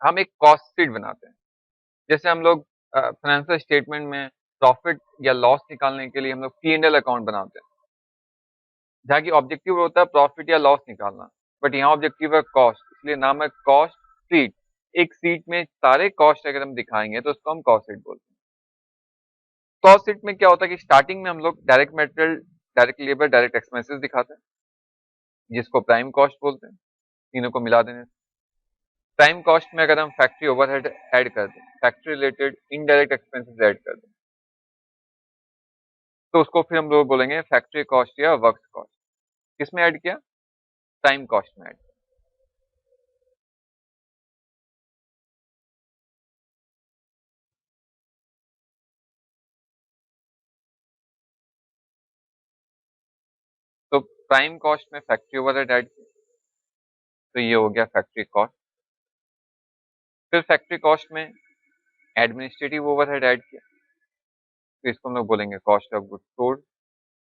हम एक कॉस्ट शीट बनाते हैं। जैसे हम लोग फाइनेंशियल स्टेटमेंट में प्रॉफिट या लॉस निकालने के लिए हम लोग P&L अकाउंट बनाते हैं, जहाँ की ऑब्जेक्टिव होता है प्रॉफिट या लॉस निकालना, बट यहाँ ऑब्जेक्टिव है कॉस्ट, इसलिए नाम है कॉस्ट शीट। एक शीट में सारे कॉस्ट अगर हम दिखाएंगे तो उसको हम कॉस्ट शीट बोलते हैं। कॉस्ट शीट में क्या होता है कि स्टार्टिंग में हम लोग direct material, direct labour, direct expenses दिखाते हैं, जिसको प्राइम कॉस्ट बोलते हैं, तीनों को मिला देने से। प्राइम कॉस्ट में अगर हम फैक्ट्री ओवरहेड ऐड कर दें, factory related indirect expenses add कर दें, तो उसको फिर हम लोग बोलेंगे फैक्ट्री कॉस्ट या वर्क्स कॉस्ट। किसमें ऐड किया? प्राइम कॉस्ट में ऐड। तो प्राइम कॉस्ट में फैक्ट्री ओवरहेड ऐड किया, तो ये हो गया फैक्ट्री कॉस्ट। फिर फैक्ट्री कॉस्ट में एडमिनिस्ट्रेटिव ओवरहेड ऐड किया, तो इसको हम लोग बोलेंगे cost of goods sold.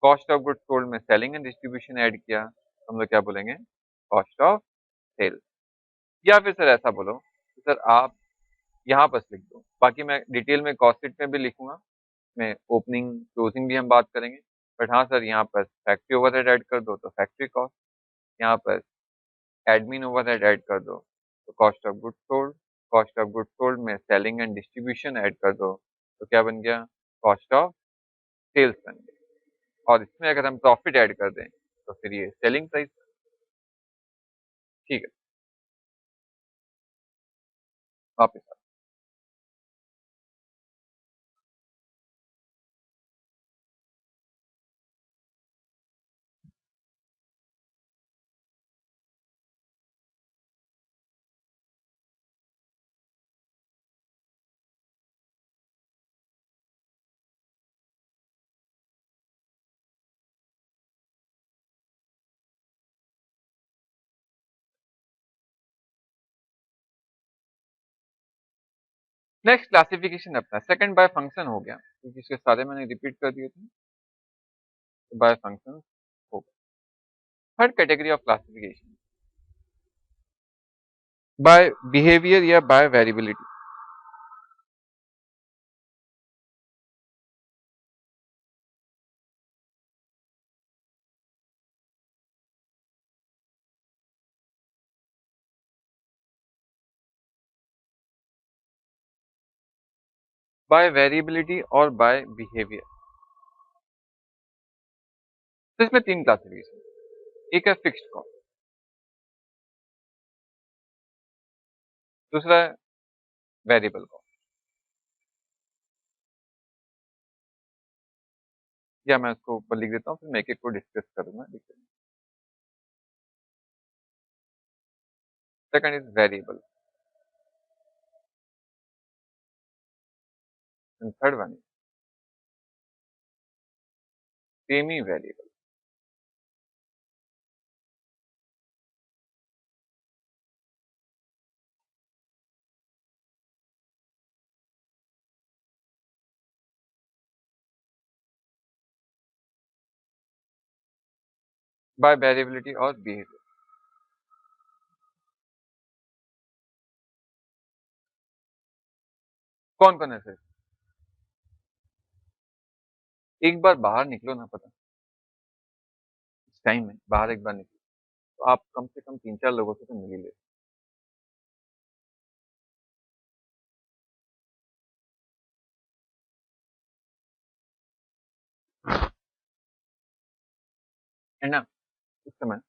Cost of goods sold में सेलिंग एंड डिस्ट्रीब्यूशन ऐड किया, तो हम लोग क्या बोलेंगे? Cost of sale. या फिर सर ऐसा बोलो, सर आप यहाँ पर लिख दो, बाकी मैं डिटेल में कॉस्ट शीट में भी लिखूंगा, में ओपनिंग क्लोजिंग भी हम बात करेंगे। बट हाँ सर, यहाँ पर फैक्ट्री ओवरहेड ऐड कर दो तो फैक्ट्री कॉस्ट, यहाँ पर एडमिन ओवरहेड ऐड कर दो तो cost of goods sold, cost of goods sold में सेलिंग एंड डिस्ट्रीब्यूशन ऐड कर दो तो क्या बन गया? कॉस्ट ऑफ सेल्स बन गया। और इसमें अगर हम प्रॉफिट ऐड कर दें तो फिर ये सेलिंग प्राइस। ठीक है, वापस। नेक्स्ट क्लासिफिकेशन अपना सेकंड बाय फंक्शन हो गया, क्योंकि इसके सारे मैंने रिपीट कर दिए थे, तो बाय फंक्शन हो गया। Third category of classification by behaviour या बाय वेरिएबिलिटी। बाय वेरिएबिलिटी और बाय बिहेवियर, तो इसमें तीन क्लासिफिकेशन। एक है फिक्स्ड कॉस्ट, दूसरा है वेरिएबल कॉस्ट, या मैं उसको ऊपर लिख देता हूँ, फिर मैं एक एक को डिस्कस करूंगा। Second is variable and third one is semi variable. By variability और बिहेवियर। कौन कौन है सर? एक बार बाहर निकलो ना, पता इस टाइम में बाहर एक बार निकलो तो आप कम से कम तीन चार लोगों से तो मिल ही ले। है ना? उस समय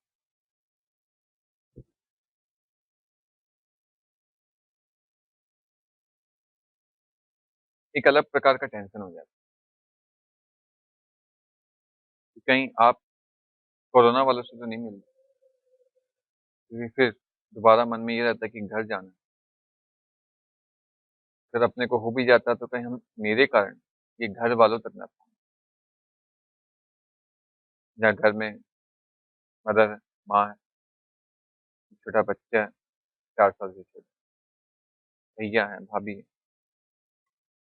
एक अलग प्रकार का टेंशन हो जाता है कि कहीं आप कोरोना वालों से तो नहीं मिल रहे, क्योंकि फिर दोबारा मन में ये रहता है कि घर जाना है। अगर अपने को हो भी जाता तो कहीं हम मेरे कारण ये घर वालों तक ना पहुँचे, जहाँ घर में मदर है, माँ है, छोटा बच्चा है, 4 साल से छोटा, भैया है, भाभी है।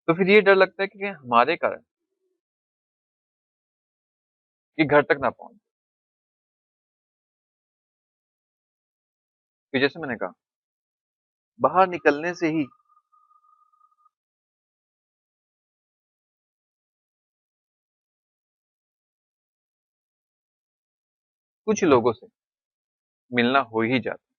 तो फिर ये डर लगता है कि कहीं हमारे कारण ये घर तक ना पहुँचे। फिर जैसे मैंने कहा, बाहर निकलने से ही कुछ लोगों से मिलना हो ही जाता है।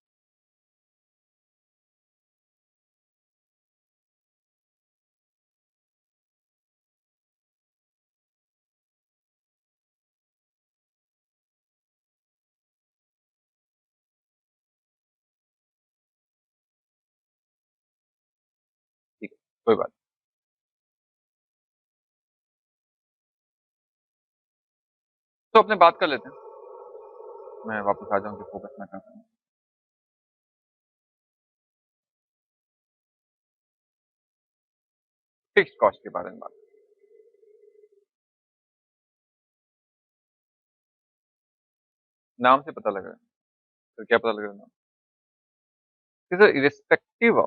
ठीक है, कोई बात नहीं। तो अपने बात कर लेते हैं, मैं वापस आ जाऊँ कि फ़ोकस ना कर पाऊँ। फिक्स्ड कॉस्ट के बारे में बात, नाम से पता लग रहा है, तो क्या पता लग रहा है नाम? Sir irrespective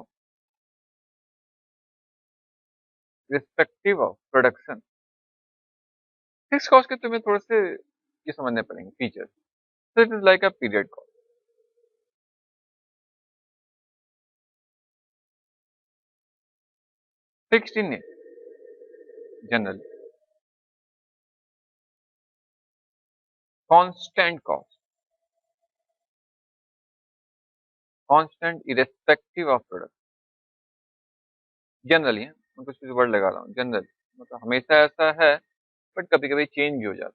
of production, fixed cost के तुम्हें थोड़े से ये समझने पड़ेंगे features. So it is like a period cost, fixed in general, constant cost, constant irrespective of product, generally है, मैं कुछ भी वर्ड लगा रहा हूँ, जनरल मतलब हमेशा ऐसा है, बट कभी-कभी चेंज भी हो जाता है।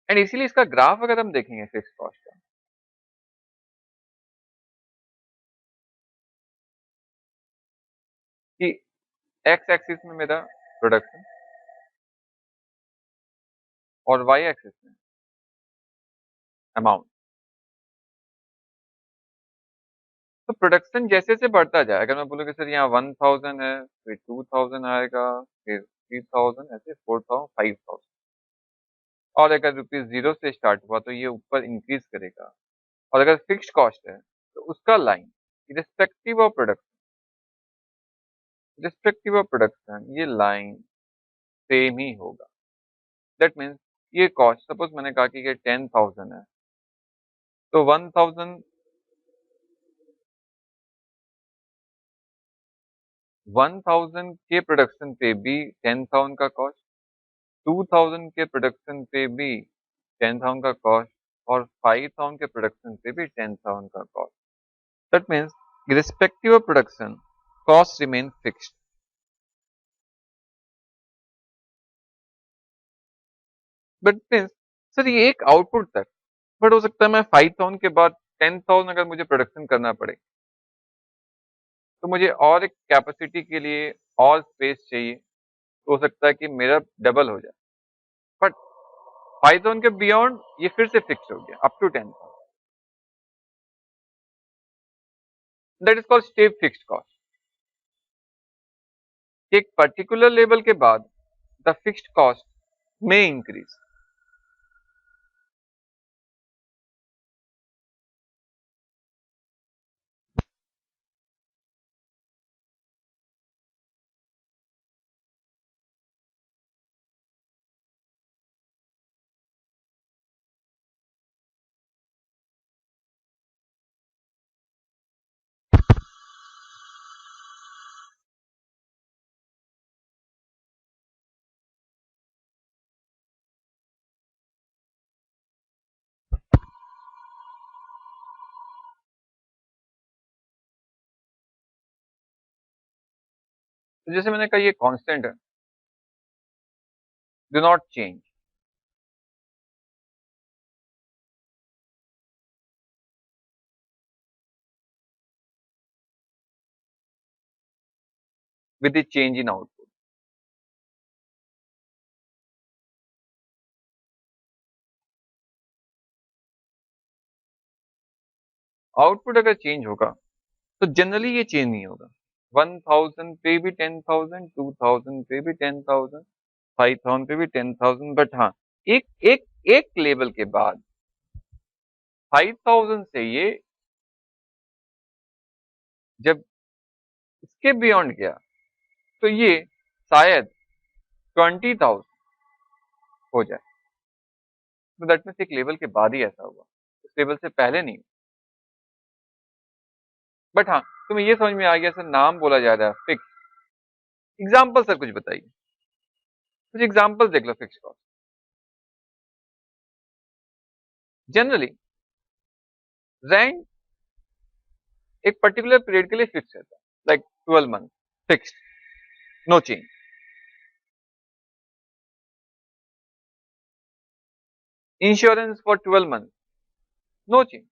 एंड इसीलिए इसका ग्राफ अगर हम देखेंगे फिक्स्ड कॉस्ट का, कि एक्स एक्सिस में मेरा प्रोडक्शन और वाई एक्सिस में अमाउंट। तो प्रोडक्शन जैसे-जैसे बढ़ता जाए, अगर मैं बोलूँ कि सर यहाँ 1000 है, फिर 2000 आएगा, फिर 3000 ऐसे 4000 5000, और अगर रुपीज़ 0 से स्टार्ट हुआ तो ये ऊपर इंक्रीज़ करेगा, और अगर फिक्स्ड कॉस्ट है, तो उसका लाइन रिस्पेक्टिव ऑफ प्रोडक्शन ये लाइन सेम ही होगा। दैट मीन्स ये कॉस्ट, सपोज़ मैंने कहा कि ये 10,000 है, तो 1000 के प्रोडक्शन पे भी 10,000 का कॉस्ट, 2000 के प्रोडक्शन पे भी 10,000 का कॉस्ट, और 5,000 के प्रोडक्शन पे भी 10,000 का cost. That means irrespective of production, costs remain fixed. But means sir ये एक आउटपुट तक, बट हो सकता है मैं 5,000 के बाद 10,000 अगर मुझे प्रोडक्शन करना पड़े, तो मुझे और एक कैपेसिटी के लिए और स्पेस चाहिए, तो हो सकता है कि मेरा डबल हो जाए। बट 5,000 के बियॉन्ड ये फिर से फिक्स हो गया up to 10,000। That is called stay fixed cost. एक पर्टिकुलर लेवल के बाद द फिक्स्ड कॉस्ट में इंक्रीज। तो जैसे मैंने कहा ये कांस्टेंट है, do not change. With the change in output. Output अगर चेंज होगा तो जनरली ये चेंज नहीं होगा। 1000 पे भी 10,000, 2000 पे भी 10,000, 5000 पे भी 10,000, बट हाँ, एक एक एक लेवल के बाद 5000 से ये जब इसके बियॉन्ड गया तो ये शायद 20,000 हो जाए। तो दैट मीन्स एक लेवल के बाद ही ऐसा हुआ, इस लेवल से पहले नहीं। बट हाँ, तुम्हें ये समझ में आ गया सर, नाम बोला जा रहा है फिक्स। एग्जाम्पल सर कुछ बताइए, कुछ एग्जाम्पल देख लो फिक्स कॉस्ट। जनरली रेंट एक पर्टिकुलर पीरियड के लिए फिक्स रहता है, like 12 month fix, no change. Insurance for 12 month, no change,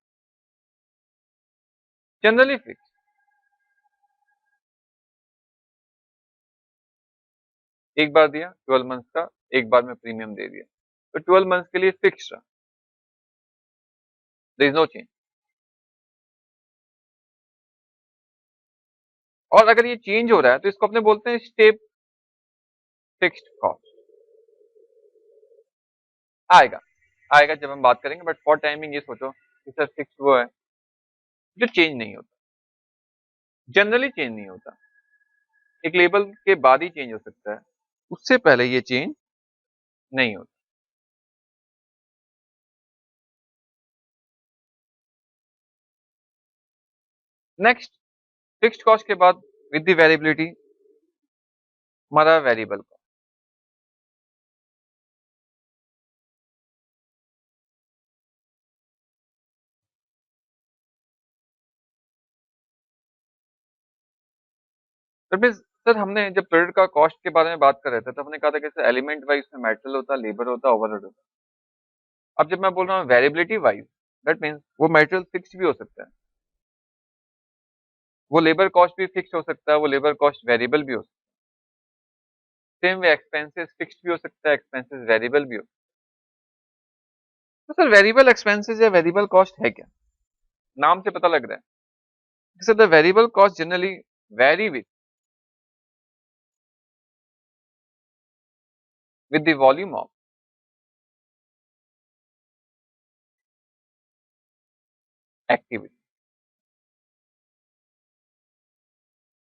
generally fix. एक बार दिया 12 मंथ का, एक बार में प्रीमियम दे दिया, तो 12 मंथ के लिए फिक्स रहा, देयर इज नो चेंज। और अगर ये चेंज हो रहा है तो इसको अपने बोलते हैं स्टेप फिक्स्ड कॉस्ट। आएगा, आएगा जब हम बात करेंगे, बट फॉर टाइमिंग ये सोचो कि सर फिक्स वो है जो चेंज नहीं होता, जनरली चेंज नहीं होता, एक लेवल के बाद ही चेंज हो सकता है, उससे पहले ये चेंज नहीं होता। नेक्स्ट, फिक्स्ड कॉस्ट के बाद विद द वेरिएबिलिटी हमारा variable cost. That means sir हमने जब प्रोडक्ट का कॉस्ट के बारे में बात कर रहे थे तो हमने कहा था कि सर एलिमेंट वाइज में मेटेरियल होता, लेबर होता, ओवरहेड होता। अब जब मैं बोल रहा हूँ वेरिएबिलिटी वाइज, दैट मींस वो मेटेरियल फिक्स भी हो सकता है, वो लेबर कॉस्ट भी फिक्स हो सकता है, वो लेबर कॉस्ट वेरिएबल भी हो सकता है। सेम वे एक्सपेंसेस फिक्स भी हो सकता है, एक्सपेंसेस वेरिएबल भी हो सकता है। तो सर वेरिएबल एक्सपेंसेस या वेरिएबल कॉस्ट है क्या? नाम से पता लग रहा है। Sir the variable cost generally vary with the volume of activity।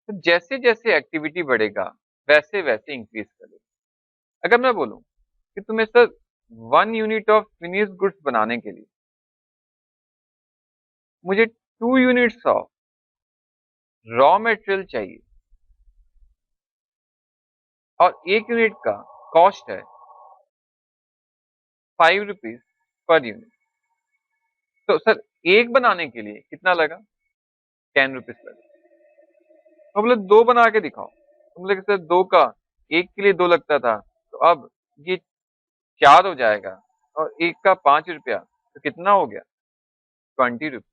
तो जैसे जैसे एक्टिविटी बढ़ेगा वैसे वैसे इंक्रीज करेगा। अगर मैं बोलूं कि तुम्हें sir 1 unit of finished goods बनाने के लिए मुझे 2 यूनिट्स ऑफ रॉ मटेरियल चाहिए और 1 यूनिट का कॉस्ट है 5 रुपीज पर यूनिट, तो सर एक बनाने के लिए कितना लगा? 10 रुपीज लगा। तो बोले दो बना के दिखाओ, तो बोले कि सर दो का एक के लिए 2 लगता था, तो अब ये 4 हो जाएगा और एक का 5 रुपया, तो कितना हो गया? 20 रुपीज।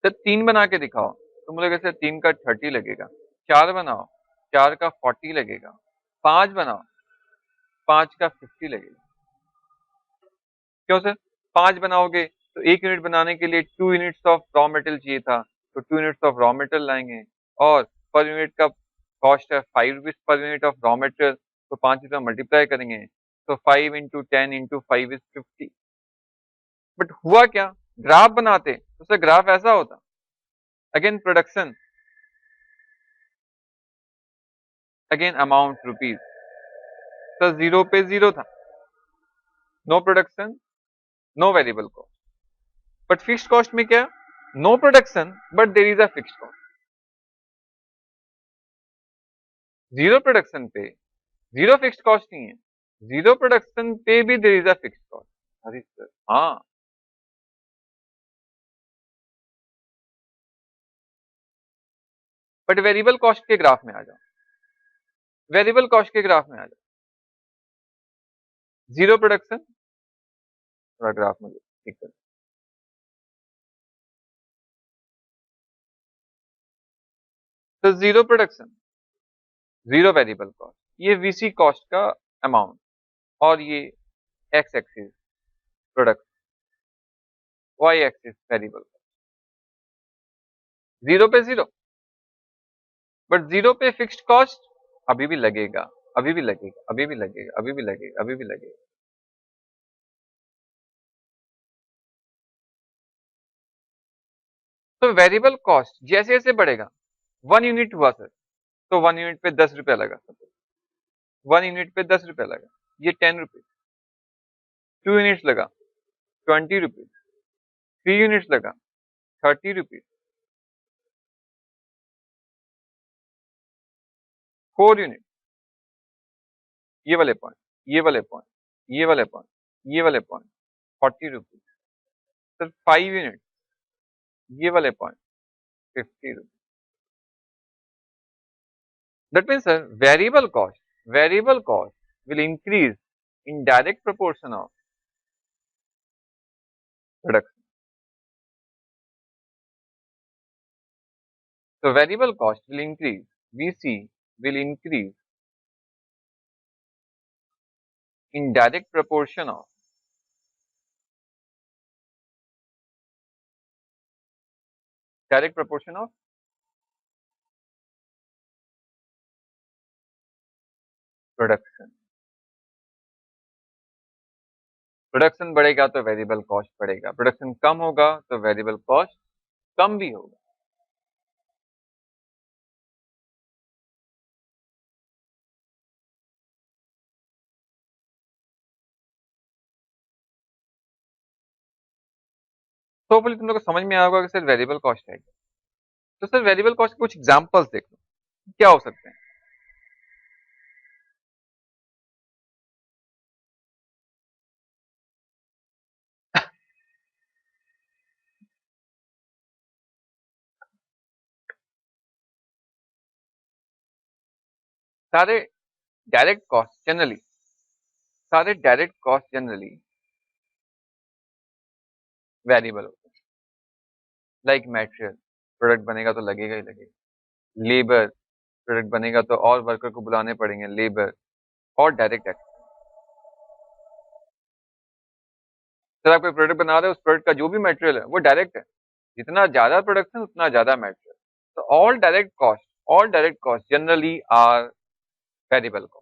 सर 3 बना के दिखाओ, तो मुझे कैसे 3 का 30 लगेगा। 4 बनाओ, 4 का 40 लगेगा। 5 बनाओ, 5 का 50 लगेगा। क्यों सर? 5 बनाओगे तो 1 यूनिट बनाने के लिए 2 यूनिट्स ऑफ रॉ मटेरियल चाहिए था, तो 2 यूनिट्स ऑफ रॉ मटेरियल लाएंगे, और पर यूनिट का कॉस्ट है 5 rupees per unit of raw material, तो 5 रुपया मल्टीप्लाई करेंगे, तो 5 into 10 into 5 is 50। बट हुआ क्या? ग्राफ बनाते तो सर ग्राफ ऐसा होता, again production, again amount rupees, तो 0 पे 0 था, no production, no variable cost. But fixed cost में क्या? No production but there is a fixed cost. 0 production पे 0 फिक्स्ड कॉस्ट नहीं है, 0 प्रोडक्शन पे भी there is a fixed cost. अरे सर हाँ, बट वेरिएबल कॉस्ट के ग्राफ में आ जाओ, वेरिएबल कॉस्ट के ग्राफ में आ जाओ, जीरो प्रोडक्शन, थोड़ा ग्राफ में ठीक है, तो zero production, zero variable cost, ये वीसी कॉस्ट का अमाउंट, और ये X axis product, Y axis variable, zero पे जीरो, बट जीरो पे फिक्स्ड कॉस्ट अभी भी लगेगा, अभी भी लगेगा, अभी भी लगेगा, अभी भी लगेगा, अभी भी लगेगा। तो वेरिएबल कॉस्ट जैसे जैसे बढ़ेगा, 1 यूनिट हुआ सर, तो 1 यूनिट पे 10 रुपया लगा, 1 यूनिट पे 10 रुपया लगा, ये 10 रुपीज, 2 यूनिट्स लगा 20 रुपीज, 3 यूनिट्स लगा 30 रुपीज, 4 यूनिट, ये वाले पॉइंट, ये वाले पॉइंट, ये वाले पॉइंट, ये वाले पॉइंट, 40 रुपीज, सर 5 यूनिट, ये वाले point, 50 rupees. That means sir, variable cost will increase in direct proportion of production. So variable cost will increase, VC will increase in direct proportion of production. Production बढ़ेगा तो variable cost बढ़ेगा, production कम होगा तो variable cost कम भी होगा। तो बोले तुम लोग को समझ में आया होगा कि सर वेरिएबल कॉस्ट है, तो सर वेरिएबल कॉस्ट के कुछ एग्जांपल्स देख लो, क्या हो सकते हैं। सारे डायरेक्ट कॉस्ट जनरली, सारे डायरेक्ट कॉस्ट जनरली वेरिएबल होते हैं, लाइक मटेरियल, प्रोडक्ट बनेगा तो लगेगा ही लगेगा, लेबर, प्रोडक्ट बनेगा तो और वर्कर को बुलाने पड़ेंगे, लेबर, और डायरेक्ट एक्ट। सर आप कोई प्रोडक्ट बना रहे हो, उस प्रोडक्ट का जो भी मटेरियल है वो डायरेक्ट है, जितना ज्यादा प्रोडक्शन उतना ज्यादा मटेरियल, तो all direct cost generally are variable cost.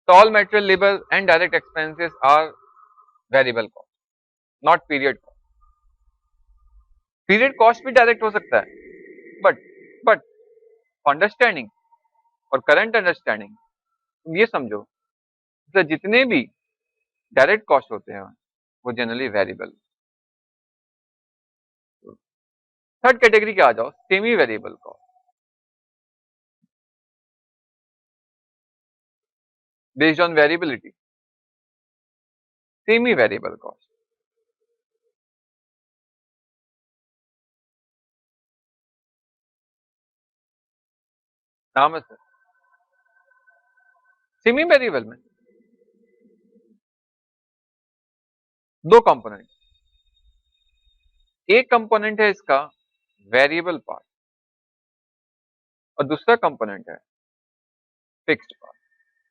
So all material, labor and direct expenses are variable cost, not period cost. Period cost भी डायरेक्ट हो सकता है, बट अंडरस्टैंडिंग और करंट अंडरस्टैंडिंग तुम ये समझो, तो जितने भी डायरेक्ट कॉस्ट होते हैं वो जनरली वेरिएबल। थर्ड कैटेगरी के आ जाओ, semi variable cost, based on variability, semi variable cost. नाम है सर, सेमी वेरिएबल में दो कंपोनेंट, एक कंपोनेंट है इसका वेरिएबल पार्ट और दूसरा कंपोनेंट है fixed part.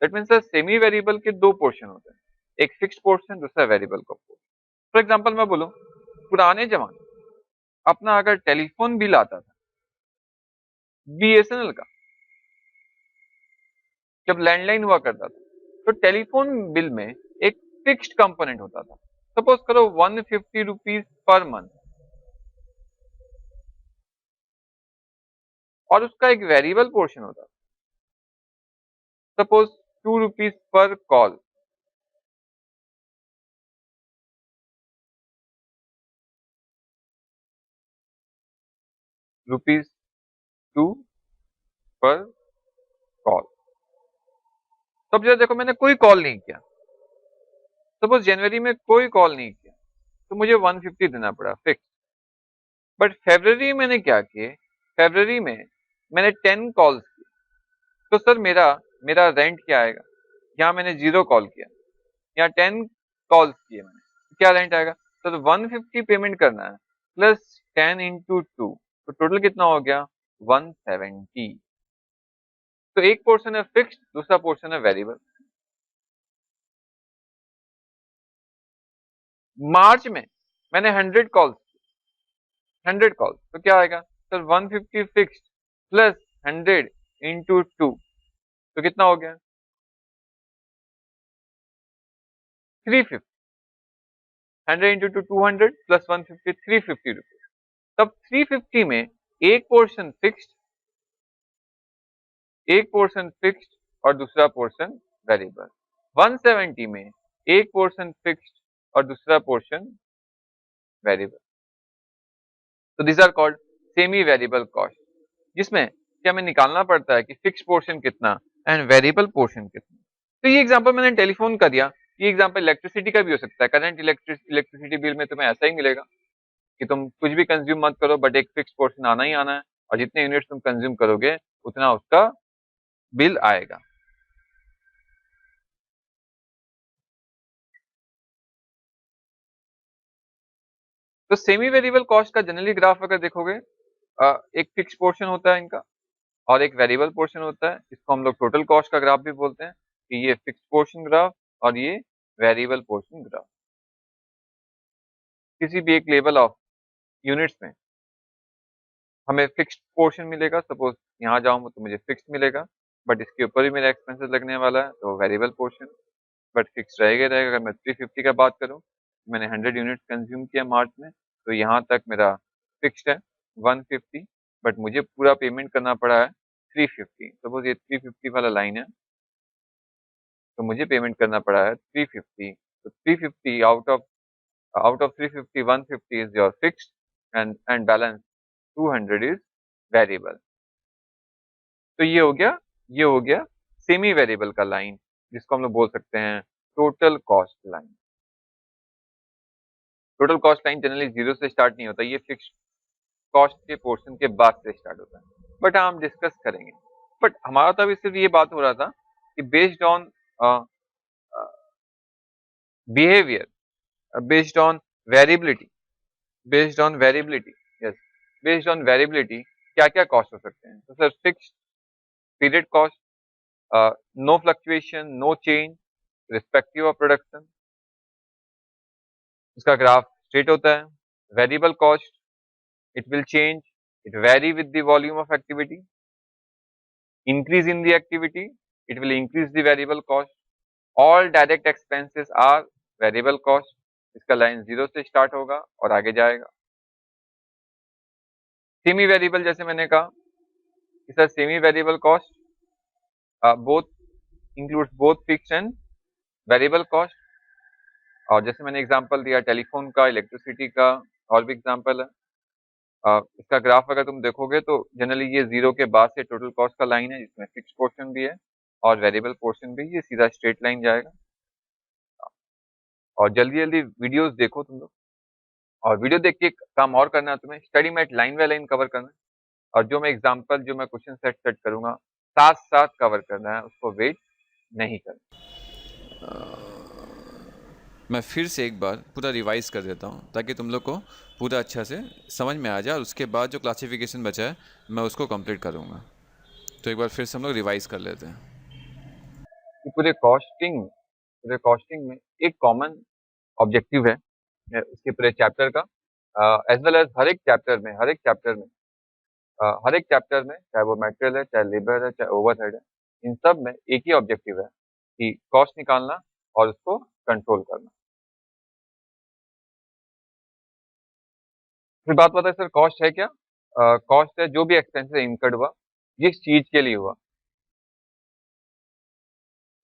That means sir semi variable के दो पोर्शन होते हैं, एक फिक्स्ड पोर्शन, दूसरा वेरिएबल का पोर्शन। फॉर एग्जांपल मैं बोलूं, पुराने जमाने अपना अगर टेलीफोन बिल आता था बीएसएनएल का, जब लैंडलाइन हुआ करता था, तो टेलीफोन बिल में एक फिक्स्ड कंपोनेंट होता था, सपोज करो 150 रुपीज पर मंथ, और उसका एक वेरिएबल पोर्शन होता था, सपोज 2 रुपीज पर कॉल। ₹2 पर कॉल। तब जब देखो मैंने कोई कॉल नहीं किया, सपोज जनवरी में कोई कॉल नहीं किया, तो मुझे 150 देना पड़ा फिक्स। बट फेब्रवरी मैंने क्या किए, फरवरी में मैंने 10 कॉल्स की, तो सर मेरा मेरा रेंट क्या आएगा? यहाँ मैंने 0 कॉल किया, यहाँ 10 कॉल्स किए मैंने, क्या रेंट आएगा? सर 150 पेमेंट करना है प्लस 10 इंटू 2, तो टोटल कितना हो गया? 170। तो एक पोर्शन है फिक्स्ड, दूसरा पोर्शन है वेरिएबल। मार्च में मैंने 100 कॉल्स, तो क्या आएगा सर? 150 फिक्स्ड प्लस 100 इंटू 2, तो कितना हो गया? 350। 100 इंटू 2 200 प्लस 150 350 रुपीज। तब 350 में एक पोर्शन फिक्स्ड, और दूसरा पोर्शन वेरिएबल। 170 में एक पोर्शन फिक्स्ड और दूसरा पोर्शन वेरिएबल। तो this are called semi variable cost, जिसमें क्या हमें निकालना पड़ता है कि फिक्स पोर्शन कितना एंड वेरिएबल पोर्शन कितना। तो ये एग्जांपल मैंने टेलीफोन का दिया, ये एग्जांपल इलेक्ट्रिसिटी का भी हो सकता है। करंट इलेक्ट्रिसिटी बिल में तुम्हें ऐसा ही मिलेगा कि तुम कुछ भी कंज्यूम मत करो, बट एक फिक्स पोर्शन आना ही आना है, और जितने यूनिट्स तुम कंज्यूम करोगे उतना उसका बिल आएगा। तो सेमी वेरिएबल कॉस्ट का जनरली ग्राफ अगर देखोगे, एक फिक्स पोर्शन होता है इनका और एक वेरिएबल पोर्शन होता है, इसको हम लोग टोटल कॉस्ट का ग्राफ भी बोलते हैं, कि ये फिक्स पोर्शन ग्राफ और ये वेरिएबल पोर्शन ग्राफ। किसी भी एक लेवल ऑफ यूनिट्स में हमें फिक्स्ड पोर्शन मिलेगा, सपोज यहाँ जाऊँ तो मुझे फिक्स्ड मिलेगा, बट इसके ऊपर भी मेरा एक्सपेंसेस लगने वाला है, तो वेरिएबल पोर्शन, बट फिक्स रहेगा ही रहेगा। अगर मैं 350 का बात करूँ, मैंने 100 यूनिट कंज्यूम किया मार्च में, तो यहाँ तक मेरा फिक्स्ड है 150, बट मुझे पूरा पेमेंट करना पड़ा है 350। सपोज ये 350 वाला लाइन है, तो मुझे पेमेंट करना पड़ा है 350। तो 350 out of 350 150 is your fixed and balance 200 is variable. तो ये हो गया सेमी वेरिएबल का लाइन, जिसको हम लोग बोल सकते हैं total cost line. Total cost line generally 0 से स्टार्ट नहीं होता, ये फिक्स कॉस्ट के पोर्शन के बाद से स्टार्ट होता है, बट हम डिस्कस करेंगे। बट हमारा तो अभी सिर्फ ये बात हो रहा था कि based on behaviour, based on variability, yes, based on variability क्या क्या कॉस्ट हो सकते हैं। तो sir fix period cost, no fluctuation, no change respective of production, इसका ग्राफ स्ट्रेट होता है। Variable cost, it will change, it vary with the volume of activity. Increase in the activity, it will increase the variable cost. All direct expenses are variable cost. इसका line 0 से start होगा और आगे जाएगा। Semi variable, जैसे मैंने कहा कि sir semi variable cost both includes both fixed and variable cost, और जैसे मैंने एग्जांपल दिया टेलीफोन का, इलेक्ट्रिसिटी का, और भी एग्जांपल है। इसका ग्राफ अगर तुम देखोगे तो जनरली ये 0 के बाद से टोटल कॉस्ट का लाइन है, जिसमें फिक्स पोर्शन भी है और वेरिएबल पोर्शन भी, ये सीधा स्ट्रेट लाइन जाएगा। और जल्दी जल्दी वीडियोस देखो तुम लोग, और वीडियो देख के काम और करना है तुम्हें, study mat line by line cover करना है, और जो मैं एग्जांपल, जो मैं क्वेश्चन सेट करूंगा साथ साथ कवर करना है, उसको वेट नहीं करना। मैं फिर से एक बार पूरा रिवाइज कर देता हूँ ताकि तुम लोग को पूरा अच्छा से समझ में आ जाए, और उसके बाद जो क्लासिफिकेशन बचा है मैं उसको कंप्लीट करूँगा। तो एक बार फिर से हम लोग रिवाइज कर लेते हैं। कि पूरे कॉस्टिंग में एक कॉमन ऑब्जेक्टिव है उसके पूरे चैप्टर का, एज वेल एज हर एक चैप्टर में चाहे वो मटेरियल है, चाहे लेबर है, चाहे ओवरहेड है, इन सब में एक ही ऑब्जेक्टिव है कि कॉस्ट निकालना और उसको कंट्रोल करना। फिर बात पता है सर कॉस्ट है क्या? कॉस्ट है जो भी एक्सपेंसेस इनकर्ड हुआ, जिस चीज के लिए हुआ।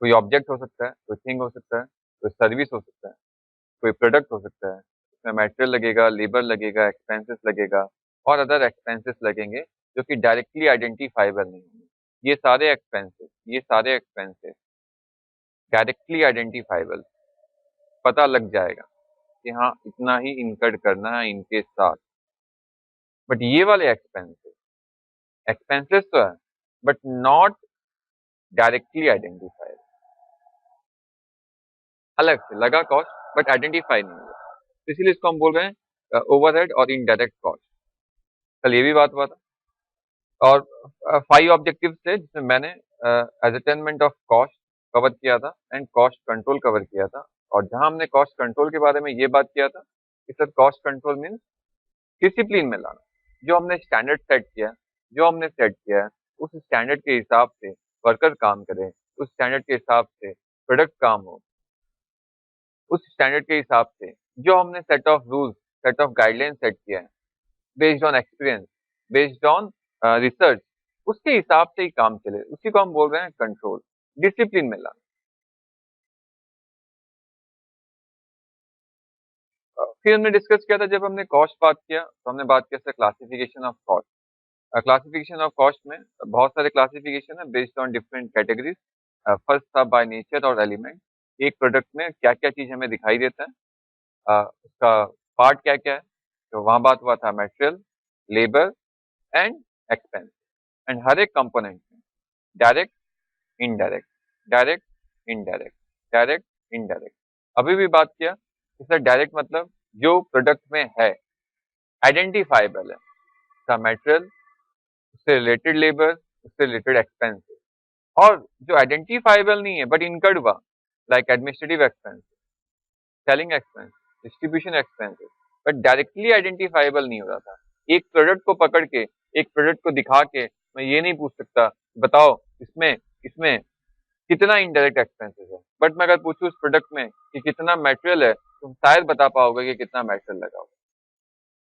कोई ऑब्जेक्ट हो सकता है, कोई थिंग हो सकता है, कोई सर्विस हो सकता है, कोई प्रोडक्ट हो सकता है, उसमें मटेरियल लगेगा, लेबर लगेगा, एक्सपेंसेस लगेगा, और अदर एक्सपेंसेस लगेंगे जो कि डायरेक्टली आइडेंटिफाइबल नहीं होंगे। ये सारे एक्सपेंसेस डायरेक्टली आइडेंटिफाइबल, पता लग जाएगा कि हाँ इतना ही इनकर्ड करना है इनके साथ। बट ये वाले एक्सपेंसेस एक्सपेंसेस तो है बट नॉट डायरेक्टली आइडेंटिफाइड, अलग से लगा कॉस्ट बट आइडेंटिफाई नहीं हुआ, तो इसीलिए इसको हम बोल रहे हैं ओवरहेड और इनडायरेक्ट कॉस्ट। कल ये भी बात हुआ था। और 5 ऑब्जेक्टिव्स थे जिसमें मैंने एजरटेनमेंट ऑफ कॉस्ट कवर किया था एंड कॉस्ट कंट्रोल कवर किया था। और जहां हमने कॉस्ट कंट्रोल के बारे में ये बात किया था कि sir cost control means discipline में लाना, जो हमने स्टैंडर्ड सेट किया है, जो हमने सेट किया है उस स्टैंडर्ड के हिसाब से वर्कर काम करे, उस स्टैंडर्ड के हिसाब से प्रोडक्ट काम हो, उस स्टैंडर्ड के हिसाब से जो हमने set of rules, set of guideline set किया है based on experience, based on research, उसके हिसाब से ही काम चले, उसी को हम बोल रहे हैं कंट्रोल, डिसिप्लिन में लाना। फिर हमने डिस्कस किया था, जब हमने कॉस्ट बात किया तो हमने बात किया था classification of cost. Classification of cost में बहुत सारे क्लासिफिकेशन है based on different categories. First था बाय नेचर और एलिमेंट, एक प्रोडक्ट में क्या क्या चीज हमें दिखाई देता है, उसका पार्ट क्या क्या है, तो वहां बात हुआ था material, labour and expense, and हर एक कंपोनेंट में direct, indirect, direct, indirect, direct, indirect. अभी भी बात किया कि सर डायरेक्ट मतलब जो प्रोडक्ट में है, आइडेंटिफाइबल है, उसका मटेरियल, उससे रिलेटेड लेबर, उससे रिलेटेड एक्सपेंसेस। और जो आइडेंटिफाइबल नहीं है बट इनकर्ड हुआ, like administrative expense, selling expense, distribution expenses, but directly identifiable नहीं हो रहा था। एक प्रोडक्ट को पकड़ के, एक प्रोडक्ट को दिखा के मैं ये नहीं पूछ सकता बताओ इसमें इसमें कितना इनडायरेक्ट एक्सपेंसेस है, बट मैं अगर पूछूं उस प्रोडक्ट में कि कितना मटेरियल है, तुम शायद बता पाओगे कि कितना मटेरियल लगा होगा।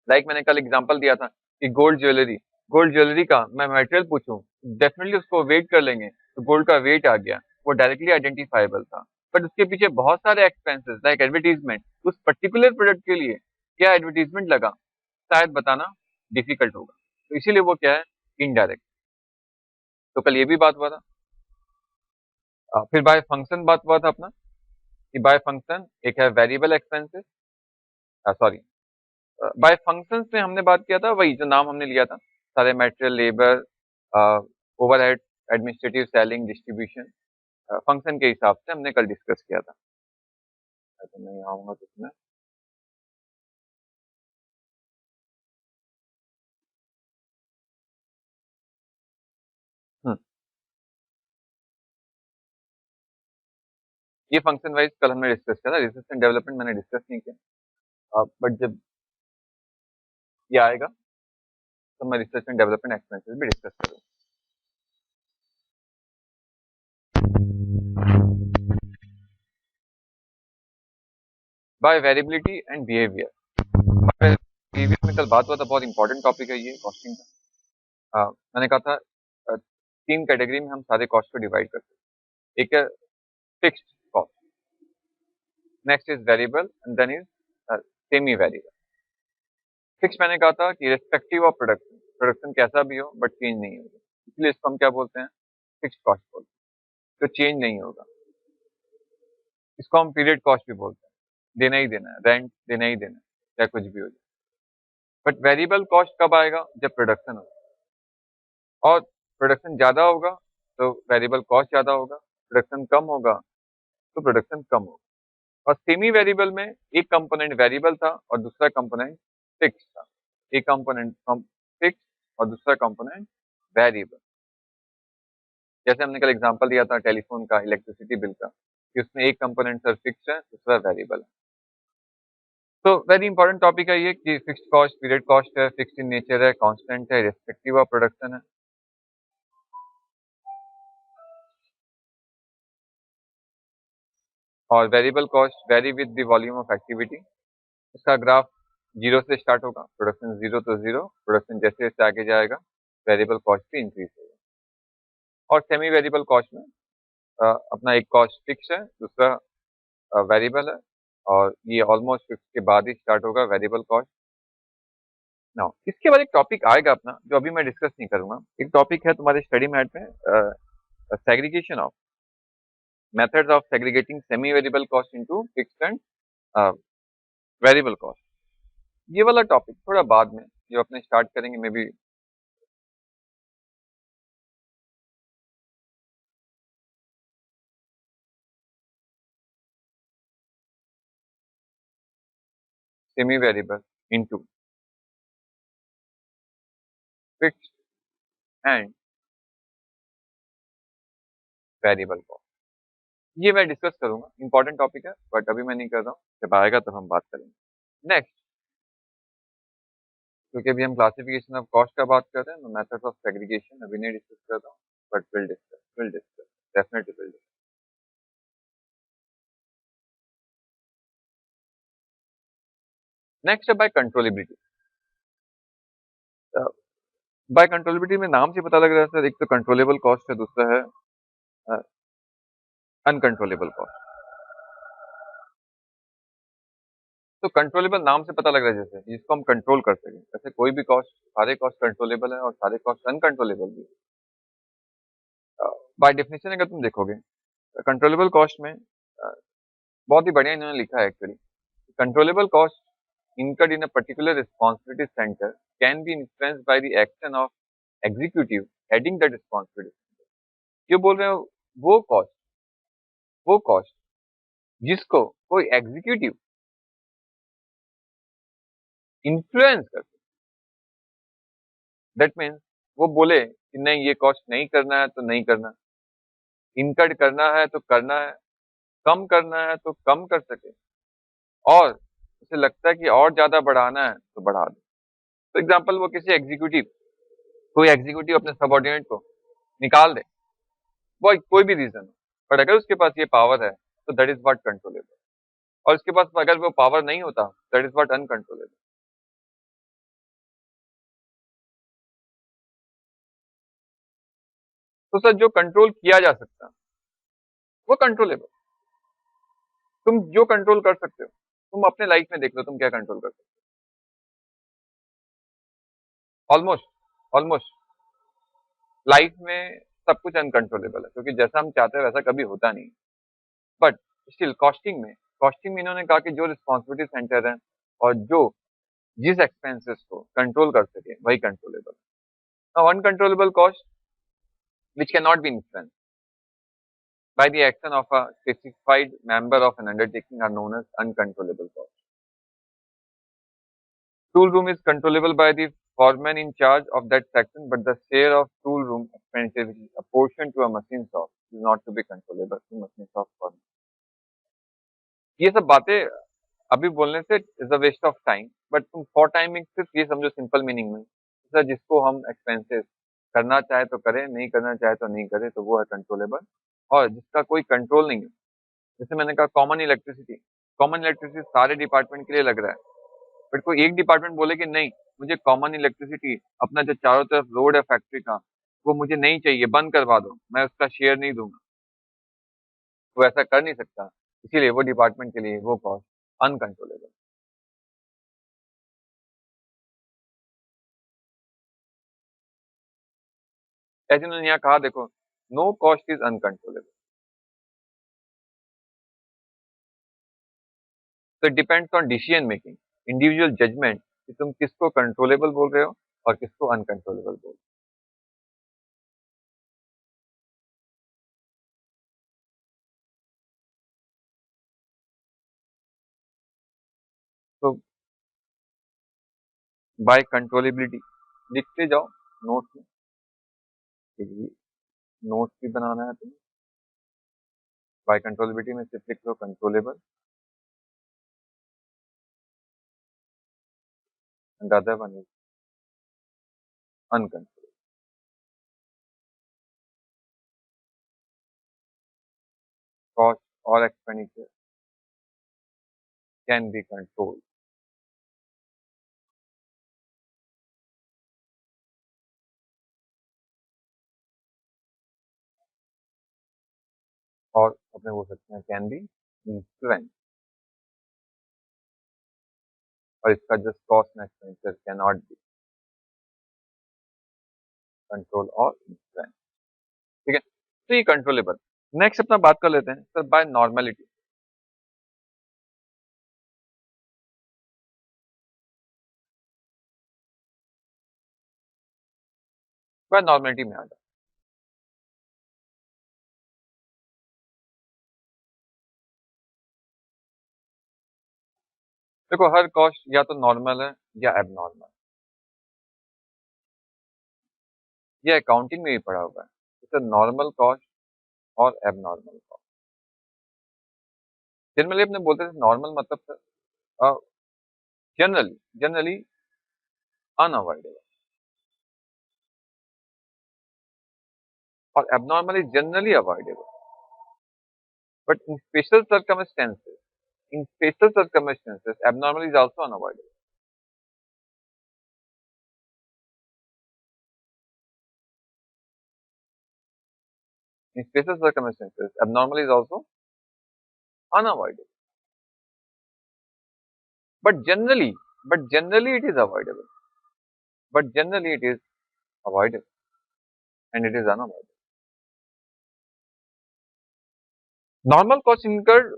लाइक मैंने कल एग्जांपल दिया था कि गोल्ड ज्वेलरी, गोल्ड ज्वेलरी का मैं मटेरियल पूछूं, डेफिनेटली उसको वेट कर लेंगे, तो गोल्ड का वेट आ गया, वो डायरेक्टली आइडेंटिफाइबल था। बट उसके पीछे बहुत सारे एक्सपेंसेस लाइक एडवर्टीजमेंट, उस पर्टिकुलर प्रोडक्ट के लिए क्या एडवर्टीजमेंट लगा, शायद बताना डिफिकल्ट होगा, तो इसीलिए वो क्या है, इनडायरेक्ट। तो कल ये भी बात हुआ था। फिर बाय फंक्शन बात हुआ था अपना कि बाय फंक्शन एक है variable expenses, sorry, by functions में हमने बात किया था वही जो नाम हमने लिया था सारे, material, labour, overhead, administrative, selling, distribution, function के हिसाब से हमने कल डिस्कस किया था। तो मैं यहाँ आऊंगा तो इसमें हम्म, ये फंक्शन वाइज कल हमने डिस्कस किया था, रिसर्च एंड डेवलपमेंट मैंने डिस्कस नहीं किया, बट जब ये आएगा तो मैं रिसर्च एंड डेवलपमेंट एक्सपेंसेस भी डिस्कस करूंगा। By variability and behaviour, behaviour में कल बात हुआ था, बहुत इंपॉर्टेंट टॉपिक है ये कॉस्टिंग का। मैंने कहा था 3 कैटेगरी में हम सारे कॉस्ट को डिवाइड करते हैं, एक है fixed cost, next is variable and then is semi variable. Fix मैंने कहा था कि रिस्पेक्टिव ऑफ प्रोडक्शन, प्रोडक्शन कैसा भी हो बट चेंज नहीं होगा, इसलिए इसको हम क्या बोलते हैं, फिक्स कॉस्ट बोलते हैं, तो चेंज नहीं होगा। इसको हम पीरियड कॉस्ट भी बोलते हैं, देना ही देना है, रेंट देना ही देना है, चाहे कुछ भी हो जाए। बट वेरिएबल कॉस्ट कब आएगा, जब प्रोडक्शन हो, और प्रोडक्शन ज्यादा होगा तो वेरिएबल कॉस्ट ज्यादा होगा, प्रोडक्शन कम होगा तो प्रोडक्शन कम होगा। और सेमी वेरिएबल में एक कंपोनेंट वेरिएबल था और दूसरा कंपोनेंट फिक्स था, एक कंपोनेंट फिक्स और दूसरा कंपोनेंट वेरिएबल। जैसे हमने कल एग्जांपल दिया था टेलीफोन का, इलेक्ट्रिसिटी बिल का, कि उसमें एक कंपोनेंट सर फिक्स है, दूसरा वेरिएबल है। तो वेरी इंपॉर्टेंट टॉपिक है ये कि फिक्स्ड कॉस्ट, पीरियड कॉस्ट है, फिक्स्ड इन नेचर है, कांस्टेंट है, रिस्पेक्टिव ऑफ प्रोडक्शन है। और variable cost very with the volume of activity, इसका ग्राफ जीरो से स्टार्ट होगा, प्रोडक्शन जीरो तो जीरो, प्रोडक्शन जैसे जैसे आगे जाएगा वेरिएबल कॉस्ट भी इंक्रीज होगा। और सेमी वेरिएबल कॉस्ट में अपना एक कॉस्ट फिक्स है, दूसरा वेरिएबल है, और ये ऑलमोस्ट फिक्स के बाद ही स्टार्ट होगा वेरिएबल कॉस्ट। नाउ इसके बाद एक टॉपिक आएगा अपना जो अभी मैं डिस्कस नहीं करूंगा, एक टॉपिक है तुम्हारे स्टडी मैट में, segregation of, methods of segregating semi variable cost into fixed and variable cost. ये वाला टॉपिक थोड़ा बाद में जो अपने स्टार्ट करेंगे, may be semi variable into fixed and variable cost. ये मैं डिस्कस करूंगा, इंपॉर्टेंट टॉपिक है, बट अभी मैं नहीं कर रहा हूँ, जब आएगा तब हम बात करेंगे। नेक्स्ट, क्योंकि अभी हम क्लासिफिकेशन ऑफ कॉस्ट का बात कर रहे हैं, मेथड्स ऑफ सेग्रीगेशन अभी नहीं डिस्कस कर रहा हूँ, but will discuss definitely will discuss. Next है बाय कंट्रोलेबिलिटी। बाय कंट्रोलेबिलिटी में नाम से पता लग रहा है सर, एक तो कंट्रोलेबल कॉस्ट है, दूसरा है अनकंट्रोलेबल कॉस्ट। तो कंट्रोलेबल नाम से पता लग रहा है जैसे जिसको हम कंट्रोल कर सकें, वैसे कोई भी कॉस्ट, सारे कॉस्ट कंट्रोलेबल है और सारे कॉस्ट अनकंट्रोलेबल भी है। बाय डेफिनेशन अगर तुम देखोगे कंट्रोलेबल कॉस्ट में बहुत ही बढ़िया इन्होंने लिखा है actually, controllable cost incurred in a particular responsibility center can be influenced by the action of executive heading that responsibility center। क्यों बोल रहे हो? वो कॉस्ट जिसको कोई एग्जीक्यूटिव इन्फ्लुएंस कर, दैट मीन्स वो बोले कि नहीं ये कॉस्ट नहीं करना है तो नहीं करना, इनकर्ड करना है तो करना है, कम करना है तो कम कर सके, और उसे लगता है कि और ज्यादा बढ़ाना है तो बढ़ा दे। तो एग्जाम्पल, वो किसी एग्जीक्यूटिव, कोई एग्जीक्यूटिव अपने सबऑर्डिनेट को निकाल दे, वो कोई भी रीजन हो, बट अगर उसके पास ये पावर है तो दैट इज व्हाट कंट्रोलेबल, और उसके पास अगर वो पावर नहीं होता दैट इज व्हाट अनकंट्रोलेबल। तो सर जो कंट्रोल किया जा सकता है वो कंट्रोलेबल। तुम जो कंट्रोल कर सकते हो, तुम अपने लाइफ में देख लो तुम क्या कंट्रोल कर सकते हो। ऑलमोस्ट ऑलमोस्ट लाइफ में सब कुछ अनकंट्रोलेबल है, क्योंकि जैसा हम चाहते हैं वैसा कभी होता नहीं। बट स्टिल कॉस्टिंग में इन्होंने कहा कि जो रिस्पॉन्सिबिलिटी सेंटर है और जो जिस एक्सपेंसेस को कंट्रोल कर सके वही controllable. Now uncontrollable cost which cannot be influenced by the action of a specified member of an undertaking are known as uncontrollable costs. Tool room is controllable by the foreman in charge of that section, but the share of tool room expenditure, which is a portion to a machine shop, is not to be controllable to machine shop foreman. ये सब बातें अभी बोलने से is a waste of time, but तुम for timing सिर्फ ये समझो सिंपल मीनिंग में, सर जिसको हम एक्सपेंसेस करना चाहे तो करें, नहीं करना चाहे तो नहीं करे, तो वो है कंट्रोलेबल। और जिसका कोई कंट्रोल नहीं है, जैसे मैंने कहा कॉमन इलेक्ट्रिसिटी सारे डिपार्टमेंट के लिए लग रहा है, बट कोई एक डिपार्टमेंट बोले कि नहीं मुझे कॉमन इलेक्ट्रिसिटी अपना जो चारों तरफ रोड है फैक्ट्री का वो मुझे नहीं चाहिए, बंद करवा दो, मैं उसका शेयर नहीं दूंगा, वो ऐसा कर नहीं सकता। इसीलिए वो डिपार्टमेंट के लिए वो कॉस्ट अनकंट्रोलेबल। ऐसे उन्होंने यहाँ कहा देखो, नो कॉस्ट इज अनकंट्रोलेबल, तो it depends on decision making, individual judgement कि तुम किसको कंट्रोलेबल बोल रहे हो और किसको अनकंट्रोलेबल बोल रहे हो। तो बाय कंट्रोलेबिलिटी लिखते जाओ नोट्स में, नोट्स भी बनाना है तुम्हें। बाय कंट्रोलेबिलिटी में सिर्फ लिख लो controllable, and other one is uncontrollable. Cost और एक्सपेंडिचर कैन बी कंट्रोल, और अपने बोल सकते हैं कैन बी इन्फ्लुएंस, और इसका just cost and expenditure can not be control और इन्फ्लुएंस। ठीक है, तो ये कंट्रोलेबल। नेक्स्ट अपना बात कर लेते हैं sir by normality. By normality में आ जाओ। देखो हर कॉस्ट या तो नॉर्मल है या एबनॉर्मल, ये अकाउंटिंग में भी पढ़ा हुआ है, जैसे नॉर्मल कॉस्ट और एबनॉर्मल कॉस्ट। जनरली अपने बोलते थे नॉर्मल मतलब जनरली जनरली अनअवॉइडेबल, और abnormal is generally avoidable, but in special circumstances abnormal is also unavoidable. In special circumstances abnormal is also unavoidable, but generally it is avoidable, but generally it is avoidable and it is unavoidable. Normal costs incurred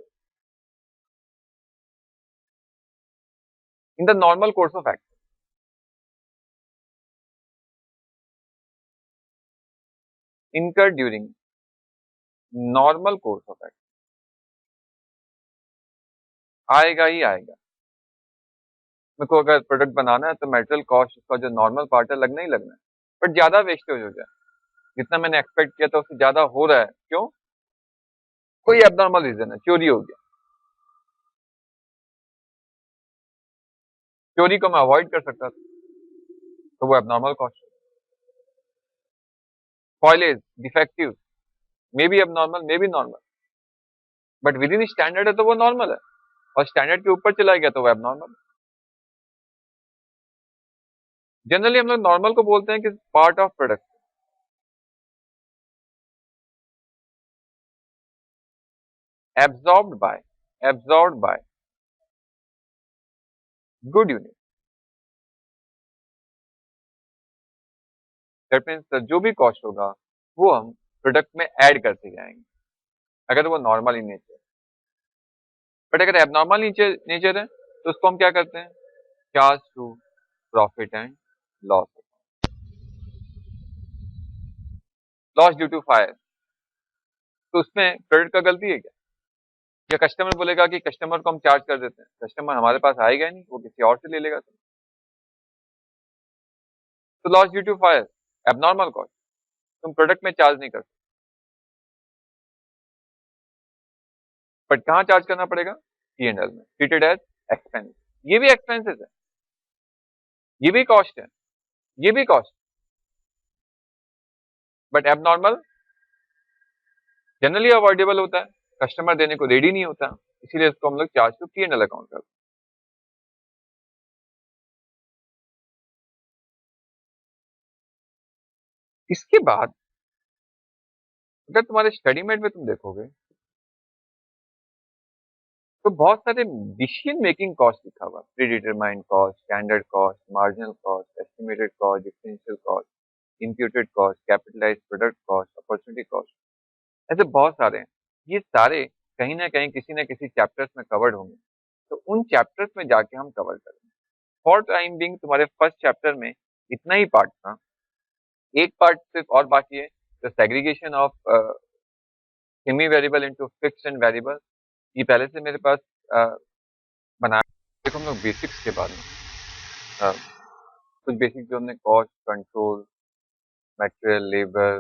in the normal course of action, incurred during normal course of action, आएगा ही आएगा। मेरे को अगर product बनाना है तो material cost उसका जो normal part है लगना ही लगना है, बट ज्यादा वेस्टेज हो जाए, जितना मैंने एक्सपेक्ट किया था उससे ज्यादा हो रहा है, क्यों? कोई एबनॉर्मल रीजन है, चोरी हो गया, चोरी को मैं अवॉइड कर सकता था, तो वो abnormal cost. spoilage, defective, may be abnormal may be normal, but with in standard है तो वो नॉर्मल है, और स्टैंडर्ड के ऊपर चला गया तो वो एबनॉर्मल। जनरली हम लोग नॉर्मल को बोलते हैं कि part of product, absorbed bye good unit, that means जो भी कॉस्ट होगा वो हम प्रोडक्ट में ऐड करते जाएंगे, अगर वो नॉर्मल इन नेचर, बट अगर एबनॉर्मल नेचर है तो उसको हम क्या करते हैं, charge to profit and loss, loss due to fire, तो उसमें क्रेडिट का गलती है क्या? या कस्टमर बोलेगा कि कस्टमर को हम चार्ज कर देते हैं, कस्टमर हमारे पास आएगा ही नहीं, वो किसी और से ले लेगा, तो loss due to fire abnormal cost, तुम प्रोडक्ट में चार्ज नहीं कर सकते, बट कहाँ चार्ज करना पड़ेगा, P&L में, ट्रीटेड एज एक्सपेंस, ये भी एक्सपेंसेस है, ये भी कॉस्ट है, ये भी cost, but abnormal generally avoidable होता है, कस्टमर देने को रेडी नहीं होता, इसीलिए इसको हम लोग चार्ज टू P&L अकाउंट करते हैं। इसके बाद अगर तुम्हारे स्टडी मेट में तुम देखोगे तो बहुत सारे डिसीजन मेकिंग कॉस्ट लिखा हुआ, pre determined cost, standard cost, marginal cost, estimated cost, differential cost, imputed cost, capitalised product cost, opportunity cost, ऐसे बहुत सारे हैं। ये सारे कहीं ना कहीं किसी न किसी चैप्टर्स में कवर्ड होंगे, तो उन चैप्टर्स में जाके हम कवर करेंगे। फॉर टाइम बिंग तुम्हारे फर्स्ट चैप्टर में इतना ही पार्ट था, एक पार्ट सिर्फ और बाकी है, the segregation of semi variable into fixed and variable, ये पहले से मेरे पास बनाया। देखो हम लोग बेसिक्स के बारे में अ, कुछ बेसिक्स जो हमने cost, control, material, labour,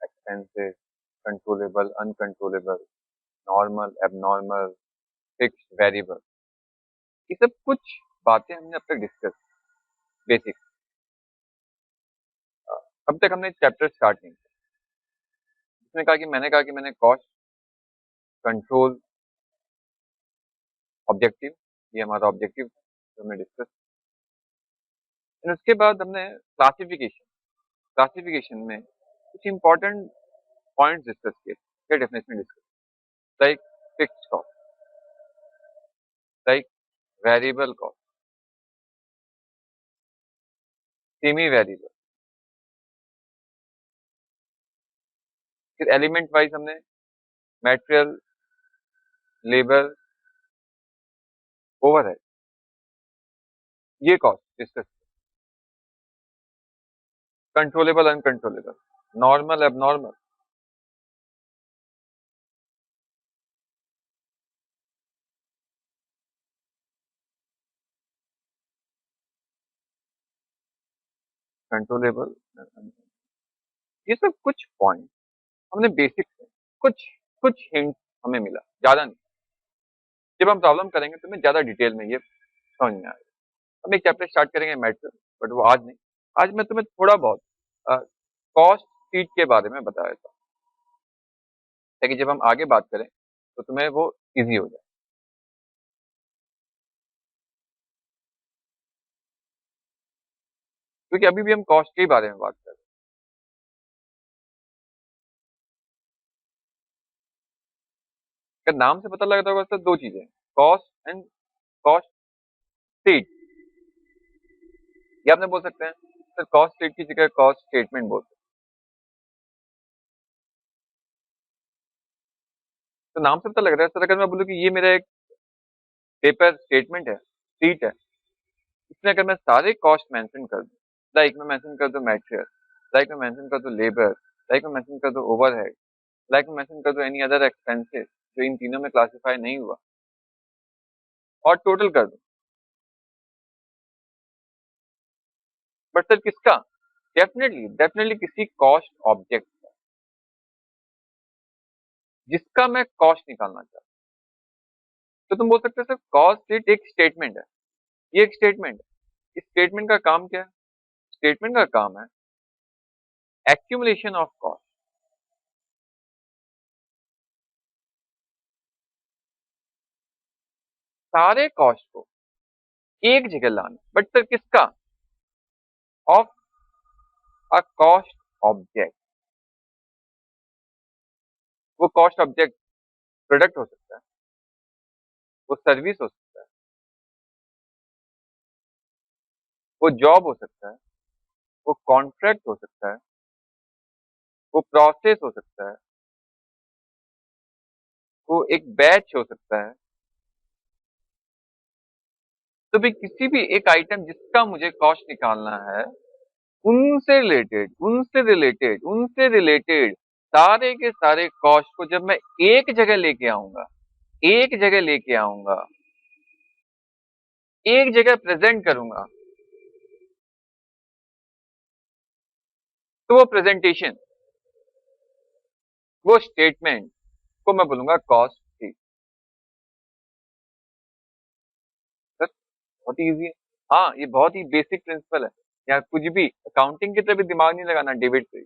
expenses, controllable, uncontrollable, normal, abnormal, fixed, variable, ये सब कुछ बातें हमने अब तक डिस्कस बेसिक। अब तक हमने चैप्टर स्टार्ट नहीं किया, उसने कहा कि मैंने कॉस्ट, कंट्रोल, ऑब्जेक्टिव, ये हमारा ऑब्जेक्टिव जो हमने डिस्कस, उसके बाद हमने क्लासिफिकेशन, क्लासिफिकेशन में कुछ इंपॉर्टेंट पॉइंट्स डिस्कस किए, क्या definition discuss, like fixed cost, like variable cost, semi variable, फिर एलिमेंट वाइज हमने मटेरियल, लेबर, ओवरहेड, ये cost discuss, controllable, uncontrollable, normal, abnormal, controllable, ये सब कुछ पॉइंट हमने बेसिक से कुछ कुछ हिंट हमें मिला, ज्यादा नहीं। जब हम प्रॉब्लम करेंगे तो हमें ज्यादा डिटेल में ये समझ में आएगा। हम एक चैप्टर स्टार्ट करेंगे मैथ से, बट वो आज नहीं। आज मैं तुम्हें थोड़ा बहुत कॉस्ट शीट के बारे में बता देता हूँ, ताकि जब हम आगे बात करें तो तुम्हें वो इजी हो जाए। क्योंकि अभी भी हम कॉस्ट के बारे में बात कर रहे हैं। अगर नाम से पता लगता होगा सर, दो चीजें, कॉस्ट एंड कॉस्ट शीट। ये आपने बोल सकते हैं सर कॉस्ट शीट की जगह कॉस्ट स्टेटमेंट बोल सकते हैं। तो नाम से पता लग रहा है सर, अगर मैं बोलूँ कि ये मेरा एक पेपर स्टेटमेंट है, शीट है, इसमें अगर मैं सारे कॉस्ट मेंशन कर दूं, लाइक मैं मेंशन कर दूं मटेरियल, लाइक मैं मेंशन कर दूं लेबर, लाइक मैं मेंशन कर दूं ओवरहेड, लाइक मैं मेंशन कर दूं एनी अदर एक्सपेंसेस जो इन तीनों में क्लासिफाई नहीं हुआ, और टोटल कर दूं, बट सर किसका? डेफिनेटली डेफिनेटली किसी कॉस्ट ऑब्जेक्ट का, जिसका मैं कॉस्ट निकालना चाहता हूं। तो तुम बोल सकते हो सर कॉस्ट शीट एक स्टेटमेंट है, ये एक स्टेटमेंट है। इस स्टेटमेंट का काम क्या है? स्टेटमेंट का काम है एक्यूमुलेशन ऑफ कॉस्ट, सारे कॉस्ट को एक जगह लाना, बट सर किसका? Of a cost object. वो कॉस्ट ऑब्जेक्ट प्रोडक्ट हो सकता है, वो सर्विस हो सकता है, वो जॉब हो सकता है, वो कॉन्ट्रैक्ट हो सकता है, वो प्रोसेस हो सकता है, वो एक बैच हो सकता है। तो भी किसी भी एक आइटम जिसका मुझे कॉस्ट निकालना है, उनसे रिलेटेड सारे के सारे कॉस्ट को जब मैं एक जगह लेके आऊंगा, एक जगह लेके आऊंगा, एक जगह प्रेजेंट करूंगा, तो वो प्रेजेंटेशन, वो स्टेटमेंट को मैं बोलूंगा कॉस्ट शीट। सर बहुत ही इजी है। हाँ, ये बहुत ही बेसिक प्रिंसिपल है। या कुछ भी अकाउंटिंग की तरह भी दिमाग नहीं लगाना डेबिट से,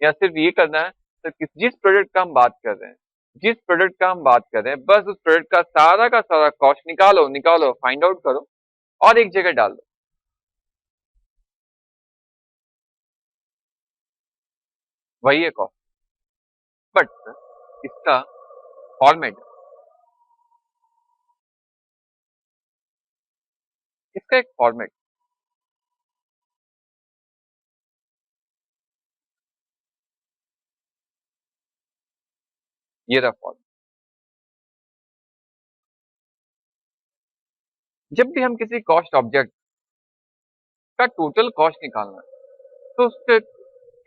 या सिर्फ ये करना है तो जिस प्रोडक्ट का हम बात कर रहे हैं, जिस प्रोडक्ट का हम बात कर रहे हैं, बस उस प्रोडक्ट का सारा कॉस्ट निकालो निकालो, फाइंड आउट करो और एक जगह डाल दो, वही है कॉस्ट। बट इसका फॉर्मेट, इसका एक फॉर्मेट, ये रहा फॉर्मेट। जब भी हम किसी कॉस्ट ऑब्जेक्ट का टोटल कॉस्ट निकालना है, तो उसके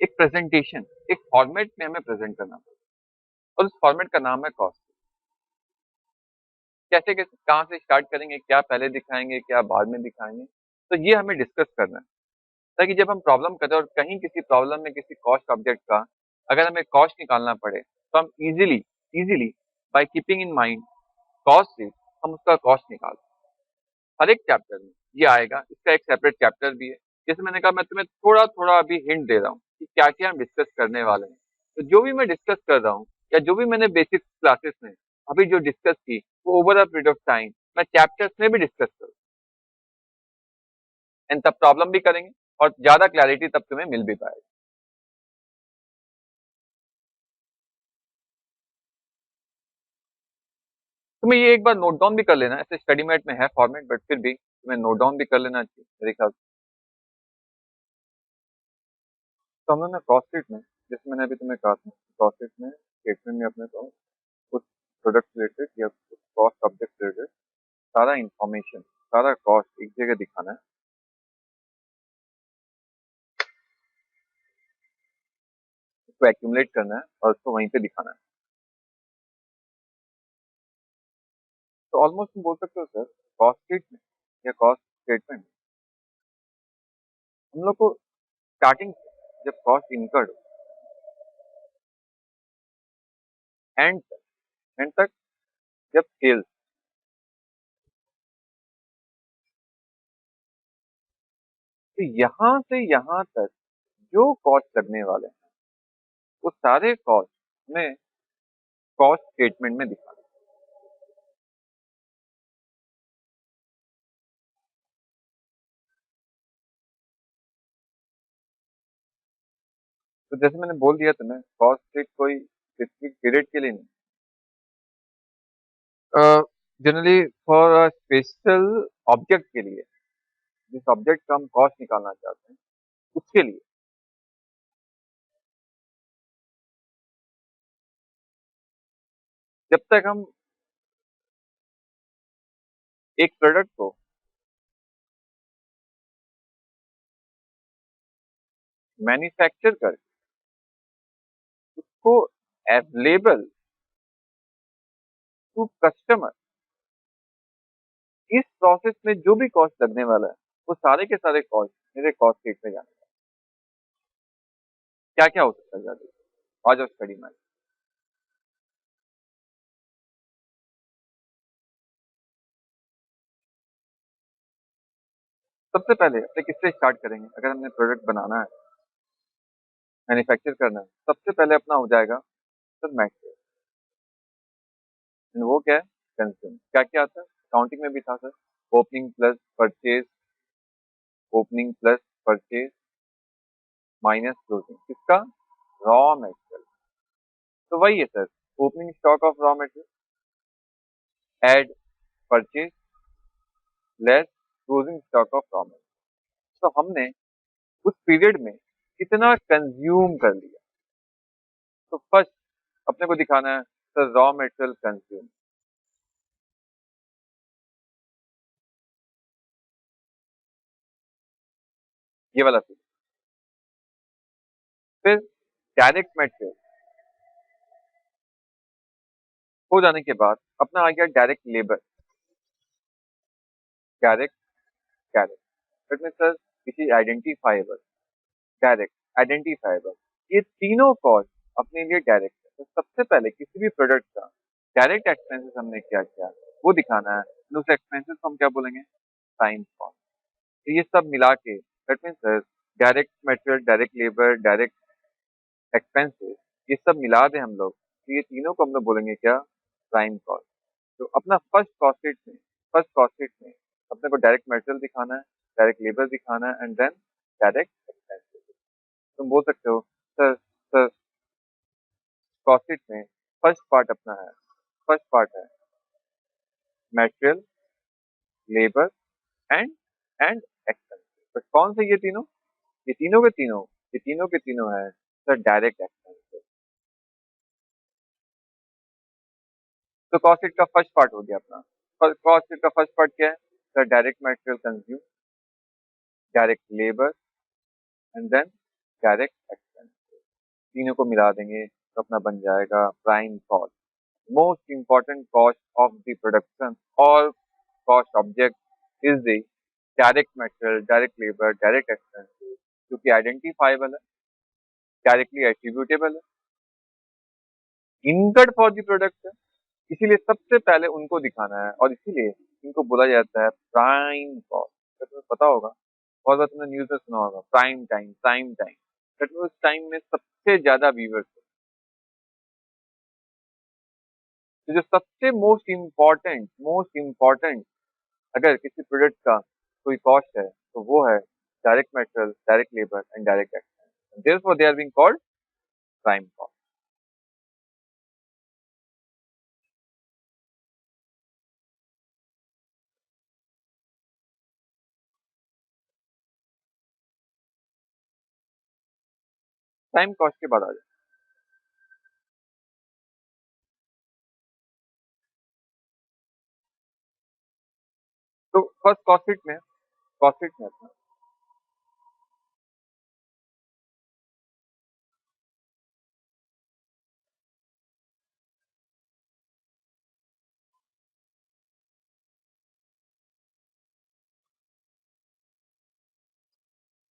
एक प्रेजेंटेशन, एक फॉर्मेट में हमें प्रेजेंट करना है, और उस फॉर्मेट का नाम है कॉस्ट। कैसे कैसे कहाँ से स्टार्ट करेंगे, क्या पहले दिखाएंगे, क्या बाद में दिखाएंगे, तो ये हमें डिस्कस करना है, ताकि जब हम प्रॉब्लम करें और कहीं किसी प्रॉब्लम में किसी कॉस्ट ऑब्जेक्ट का अगर हमें कॉस्ट निकालना पड़े, तो हम easily easily by keeping in mind cost sheet, हम उसका कॉस्ट निकाल। हर एक चैप्टर में ये आएगा, इसका एक सेपरेट चैप्टर भी है। जैसे मैंने कहा, मैं तुम्हें थोड़ा थोड़ा अभी हिंट दे रहा हूँ कि क्या क्या हम डिस्कस करने वाले हैं। तो जो भी मैं डिस्कस कर रहा हूँ, या जो भी मैंने बेसिक क्लासेस में अभी जो डिस्कस की, वो over a period of time मैं चैप्टर्स में भी डिस्कस करूँ, एंड तब प्रॉब्लम भी करेंगे और ज्यादा क्लैरिटी तब तुम्हें मिल भी पाएगी। तुम्हें ये एक बार नोट डाउन भी कर लेना, ऐसे स्टडी मैट में है फॉर्मेट, बट फिर भी तुम्हें नोट डाउन भी कर लेना चाहिए मेरे ख्याल से। तो हम लोग ना कॉस्ट शीट में, जैसे मैंने अभी तुम्हें कहा था, कॉस्ट शीट में स्टेटमेंट में अपने को कुछ प्रोडक्ट रिलेटेड या कॉस्ट ऑब्जेक्ट रिलेटेड सारा इंफॉर्मेशन, सारा कॉस्ट एक जगह दिखाना है, उसको एक्यूमुलेट करना है और उसको वहीं पे दिखाना है। तो ऑलमोस्ट तुम बोल सकते हो सर, कॉस्ट शीट में या कॉस्ट स्टेटमेंट में हम लोग को स्टार्टिंग जब कॉस्ट इनकर्ड एंड एंड तक जब सेल्स, तो यहाँ से यहाँ तक जो कॉस्ट लगने वाले हैं वो सारे कॉस्ट में कॉस्ट स्टेटमेंट में दिखा। तो जैसे मैंने बोल दिया तुम्हें, कॉस्ट शीट कोई स्पेसिफिक पीरियड के लिए नहीं, generally for a special object के लिए, जिस ऑब्जेक्ट का हम कॉस्ट निकालना चाहते हैं उसके लिए। जब तक हम एक प्रोडक्ट को मैन्युफैक्चर करके उसको अवेलेबल टू कस्टमर, इस प्रोसेस में जो भी कॉस्ट लगने वाला है वो सारे के सारे कॉस्ट मेरे कॉस्ट शीट में जाने। क्या क्या हो सकता है ज्यादा, आ जाओ स्टडी में। सबसे पहले अपने किससे स्टार्ट करेंगे? अगर हमने प्रोडक्ट बनाना है, मैन्युफैक्चर करना है, सबसे पहले अपना हो जाएगा सर मैटेरियल। वो क्या है? कंज्यूम। क्या क्या आता है? अकाउंटिंग में भी था sir, opening plus purchase, opening plus purchase minus closing, किसका? Raw material. तो वही है sir, opening stock of raw material add purchase less closing stock of raw material. तो हमने उस पीरियड में कितना कंज्यूम कर लिया, तो फर्स्ट अपने को दिखाना है सर रॉ मटेरियल कंज्यूम, ये वाला पीरियड। फिर डायरेक्ट मटेरियल हो जाने के बाद अपना आ गया direct labour, direct direct that mean sir किसी आइडेंटिफाइबल, डायरेक्ट आइडेंटिफाइबल, ये तीनों कॉस्ट अपने लिए डायरेक्ट है। तो सबसे पहले किसी भी प्रोडक्ट का डायरेक्ट एक्सपेंसेस हमने क्या किया वो दिखाना है, तो उस एक्सपेंसेस को हम क्या बोलेंगे? Prime cost. तो ये सब मिला के that mean sir direct material, direct labour, direct expenses, ये सब मिला दें हम लोग, तो ये तीनों को हम लोग बोलेंगे क्या? Prime cost. तो अपना फर्स्ट कॉस्ट शीट में अपने को डायरेक्ट मटेरियल दिखाना है, डायरेक्ट लेबर दिखाना है एंड देन डायरेक्ट एक्सपेंसेस। तुम बोल सकते हो सर कॉस्ट शीट में फर्स्ट पार्ट अपना है, फर्स्ट पार्ट है material, labour and and expenses. तो कौन से ये तीनों? ये तीनों के तीनों, ये तीनों के तीनों है सर डायरेक्ट एक्सपेंसेस। तो कॉस्ट शीट का फर्स्ट पार्ट हो गया अपना। कॉस्ट शीट का फर्स्ट पार्ट क्या है sir? Direct material consume, direct labour and then direct expense, तीनों को मिला देंगे तो अपना बन जाएगा prime cost. Most important cost of the production और cost object is the direct material, direct labour, direct expenses, क्योंकि आइडेंटिफाइबल है, डायरेक्टली एट्रीब्यूटेबल है, इनकर्ड फॉर द प्रोडक्ट है, इसीलिए सबसे पहले उनको दिखाना है और इसीलिए इनको बोला जाता है प्राइम कॉस्ट। तो तुम्हें पता होगा, बहुत बार तुमने न्यूज में सुना होगा prime time, prime time, that means उस टाइम में सबसे ज्यादा व्यूअर्स। तो जो सबसे मोस्ट इम्पोर्टेंट अगर किसी प्रोडक्ट का कोई कॉस्ट है तो वो है direct material, direct labour and direct expense, therefore they are being called prime cost. Prime cost के बाद आ जाए तो फर्स्ट कॉस्ट शीट में अपना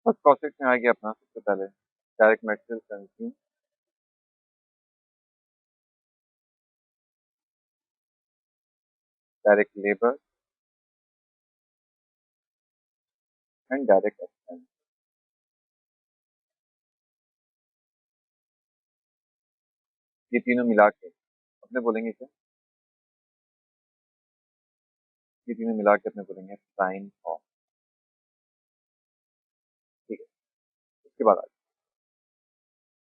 फर्स्ट कॉस्ट सेक्शन आ गया अपना सबसे पहले direct material consume, direct labour and direct expense. ये तीनों मिला के अपने बोलेंगे क्या? ये तीनों मिला के अपने बोलेंगे प्राइम कॉस्ट। ठीक है, उसके बाद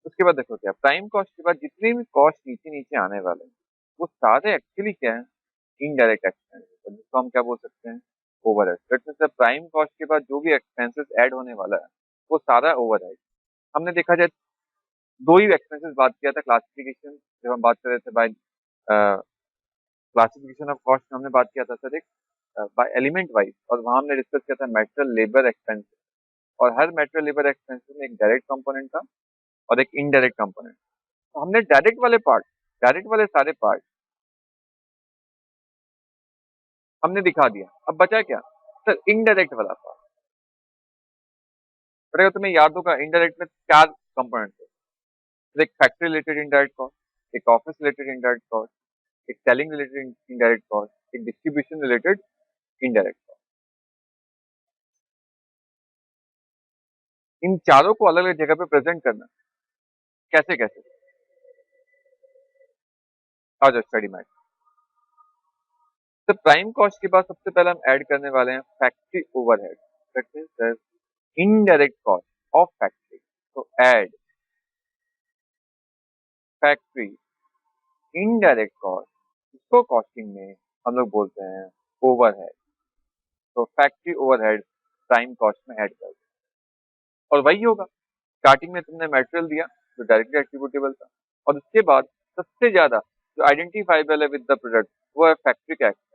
उसके बाद देखो क्या प्राइम कॉस्ट के बाद जितने भी कॉस्ट नीचे नीचे आने वाले हैं वो सारे एक्चुअली क्या है? इनडायरेक्ट एक्सपेंसेस, जिसको हम क्या बोल सकते हैं? Overhead. That means prime cost के बाद जो भी एक्सपेंसेस ऐड होने वाला है वो सारा ओवरहेड। हमने देखा जाए दो ही एक्सपेंसेस बात किया था क्लासिफिकेशन, जब हम बात कर रहे थे बाय क्लासिफिकेशन ऑफ कॉस्ट में हमने बात किया था सर एक बाय एलिमेंट वाइज, और वहां हमने डिस्कस किया था मेटेरियल लेबर एक्सपेंस। और हर मेटेरियल लेबर एक्सपेंस में एक डायरेक्ट कंपोनेंट था और एक इनडायरेक्ट कंपोनेंट। तो हमने डायरेक्ट वाले सारे पार्ट हमने दिखा दिया। अब बचा क्या सर? इनडायरेक्ट वाला पार्ट। बट अगर तुम्हें याद होगा इनडायरेक्ट में चार कंपोनेंट थे। एक फैक्ट्री रिलेटेड इनडायरेक्ट कॉस्ट, एक ऑफिस रिलेटेड इनडायरेक्ट कॉस्ट, एक सेलिंग रिलेटेड इनडायरेक्ट कॉस्ट, एक डिस्ट्रीब्यूशन रिलेटेड इनडायरेक्ट कॉस्ट। इन चारों को अलग अलग जगह पे प्रेजेंट करना कैसे कैसे? आ जाओ स्टडी मैट। तो प्राइम कॉस्ट के बाद सबसे पहले हम ऐड करने वाले हैं factory overhead, that means indirect cost of factory. तो ऐड फैक्ट्री इनडायरेक्ट कॉस्ट, इसको कॉस्टिंग में हम लोग बोलते हैं ओवरहेड। तो फैक्ट्री ओवरहेड प्राइम कॉस्ट में ऐड कर दो। और वही होगा, स्टार्टिंग में तुमने मटेरियल दिया जो डायरेक्टली एट्रीब्यूटेबल था, और उसके बाद सबसे ज्यादा जो आइडेंटिफाइबल है विद द प्रोडक्ट वो है फैक्ट्री का एक्सपेंस,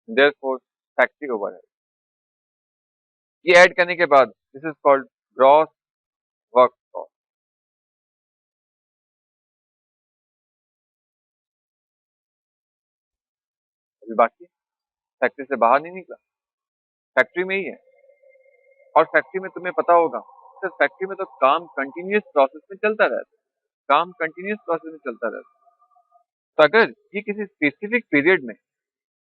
देयरफॉर फैक्ट्री ओवरहेड। ये ऐड करने के बाद this is called gross work cost. अभी बाकी फैक्ट्री से बाहर नहीं निकला, फैक्ट्री में ही है। और फैक्ट्री में तुम्हें पता होगा सर, फैक्ट्री में तो काम कंटिन्यूअस प्रोसेस में चलता रहता है, काम कंटिन्यूअस प्रोसेस में चलता रहता है। तो अगर ये किसी स्पेसिफिक पीरियड में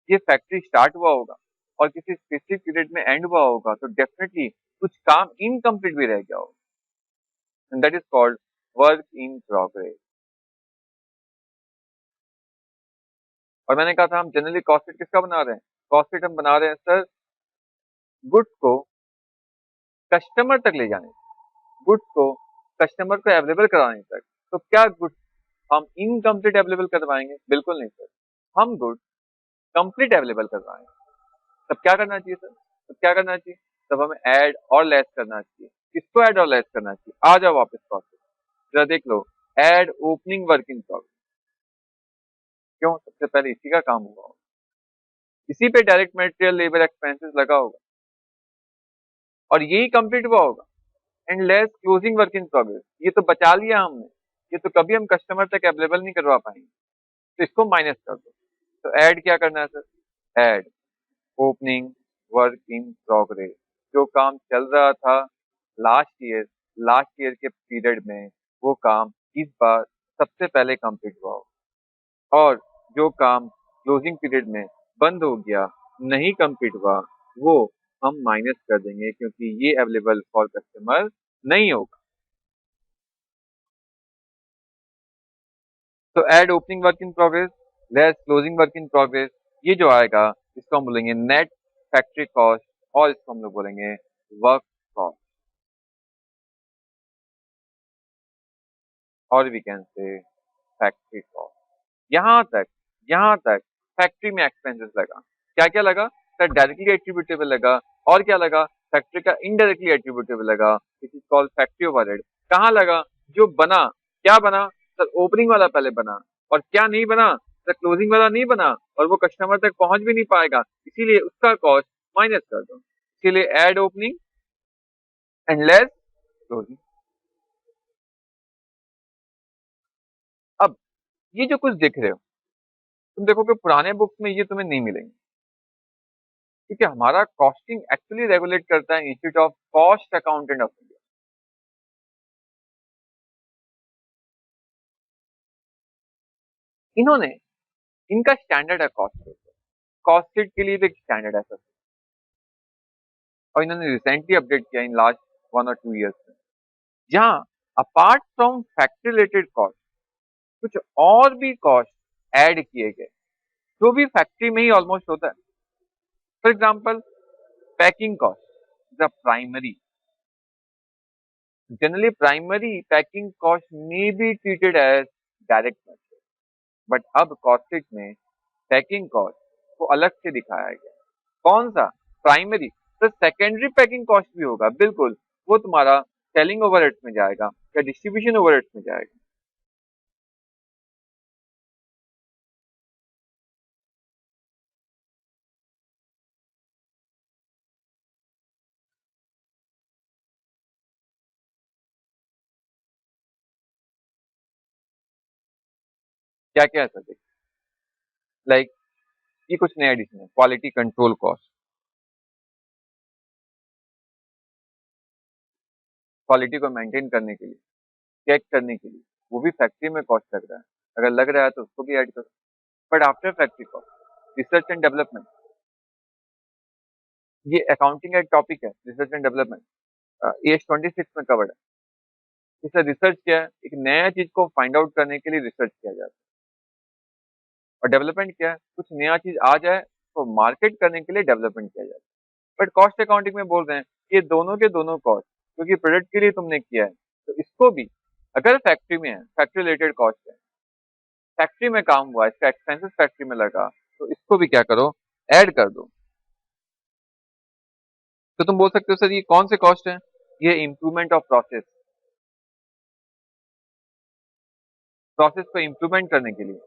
ये फैक्ट्री स्टार्ट हुआ होगा और किसी स्पेसिफिक पीरियड में एंड हुआ होगा तो डेफिनेटली कुछ काम इनकम्प्लीट भी रह गया होगा, and that is called work in progress. और मैंने कहा था हम जनरली कॉस्ट शीट किसका बना रहे हैं? कॉस्ट शीट हम बना रहे हैं सर गुड्स को कस्टमर तक ले जाने, गुड्स को कस्टमर को अवेलेबल कराने तक। तो क्या गुड्स हम इनकम्प्लीट अवेलेबल करवाएंगे? बिल्कुल नहीं सर, हम गुड्स कंप्लीट अवेलेबल करवाएंगे। तब क्या करना चाहिए सर? तब क्या करना चाहिए? तब हमें ऐड और लेस करना चाहिए। किसको ऐड और लेस करना चाहिए? आ जाओ वापस प्रोसेस, जरा देख लो। Add opening work in progress. क्यों? सबसे पहले इसी का काम हुआ होगा, इसी पे डायरेक्ट मटेरियल लेबर एक्सपेंसेस लगा होगा और यही कंप्लीट हुआ होगा। And less closing work in progress, ये तो बचा लिया हमने, ये तो कभी हम कस्टमर तक अवेलेबल नहीं करवा पाएंगे, तो इसको माइनस कर दो। तो ऐड क्या करना है sir? Add opening work in progress. जो काम चल रहा था लास्ट ईयर के पीरियड में वो काम इस बार सबसे पहले कंप्लीट हुआ हो, और जो काम क्लोजिंग पीरियड में बंद हो गया, नहीं कंप्लीट हुआ, वो हम माइनस कर देंगे क्योंकि ये अवेलेबल फॉर कस्टमर नहीं होगा। तो add opening work in progress less closing work in progress, ये जो आएगा इसको हम बोलेंगे नेट फैक्ट्री कॉस्ट, और इसको हम लोग बोलेंगे वर्क कॉस्ट, और we can say factory cost. यहाँ तक फैक्ट्री में एक्सपेंसेस लगा। क्या क्या लगा सर? डायरेक्टली एट्रीब्यूटेबल लगा, और क्या लगा? फैक्ट्री का इनडायरेक्टली एट्रीब्यूटेबल लगा, this is called factory overhead. कहाँ लगा? जो बना, क्या बना सर? ओपनिंग वाला पहले बना, और क्या नहीं बना सर? क्लोजिंग वाला नहीं बना, और वो कस्टमर तक पहुंच भी नहीं पाएगा, इसीलिए उसका कॉस्ट माइनस कर दो। इसीलिए add opening and less closing. अब ये जो कुछ देख रहे हो, तुम देखोगे पुराने बुक्स में ये तुम्हें नहीं मिलेंगे। क्योंकि हमारा कॉस्टिंग एक्चुअली रेगुलेट करता है institute of cost accountant of India. इन्होंने इनका स्टैंडर्ड है कॉस्ट शीट के लिए भी एक स्टैंडर्ड है सर, और इन्होंने रिसेंटली अपडेट किया इन लास्ट 1 और 2 ईयर्स में, जहां apart from factory related cost कुछ और भी कॉस्ट ऐड किए गए जो भी फैक्ट्री में ही ऑलमोस्ट होता है। For example packing cost, the primary, generally primary packing cost may be treated as direct material, but अब कॉस्ट शीट में पैकिंग कॉस्ट को अलग से दिखाया गया। कौन सा? प्राइमरी। तो सेकेंडरी पैकिंग कॉस्ट भी होगा, बिल्कुल, वो तुम्हारा सेलिंग ओवरहेड्स में जाएगा या डिस्ट्रीब्यूशन ओवरहेड्स में जाएगा। क्या क्या है सर? लाइक ये कुछ नया एडिशन है, क्वालिटी कंट्रोल कॉस्ट। क्वालिटी को मेंटेन करने के लिए, चेक करने के लिए, वो भी फैक्ट्री में कॉस्ट लग रहा है। अगर लग रहा है तो उसको भी ऐड करो। But after factory cost, research and development, ये अकाउंटिंग का एक टॉपिक है, रिसर्च एंड डेवलपमेंट AS 26 में कवर्ड है। इससे रिसर्च क्या है? एक नया चीज को फाइंड आउट करने के लिए रिसर्च किया जाता है। और डेवलपमेंट क्या है? कुछ नया चीज आ जाए तो मार्केट करने के लिए डेवलपमेंट किया जाता है। बट कॉस्ट अकाउंटिंग में बोल रहे हैं कि ये दोनों के दोनों कॉस्ट, क्योंकि प्रोडक्ट के लिए तुमने किया है, तो इसको भी, अगर फैक्ट्री में है, फैक्ट्री रिलेटेड कॉस्ट है, फैक्ट्री में काम हुआ, इसका एक्सपेंसेस फैक्ट्री में लगा, तो इसको भी क्या करो? ऐड कर दो। तो तुम बोल सकते हो सर ये कौन से कॉस्ट है? ये इम्प्रूवमेंट ऑफ प्रोसेस, प्रोसेस को इम्प्रूवमेंट करने के लिए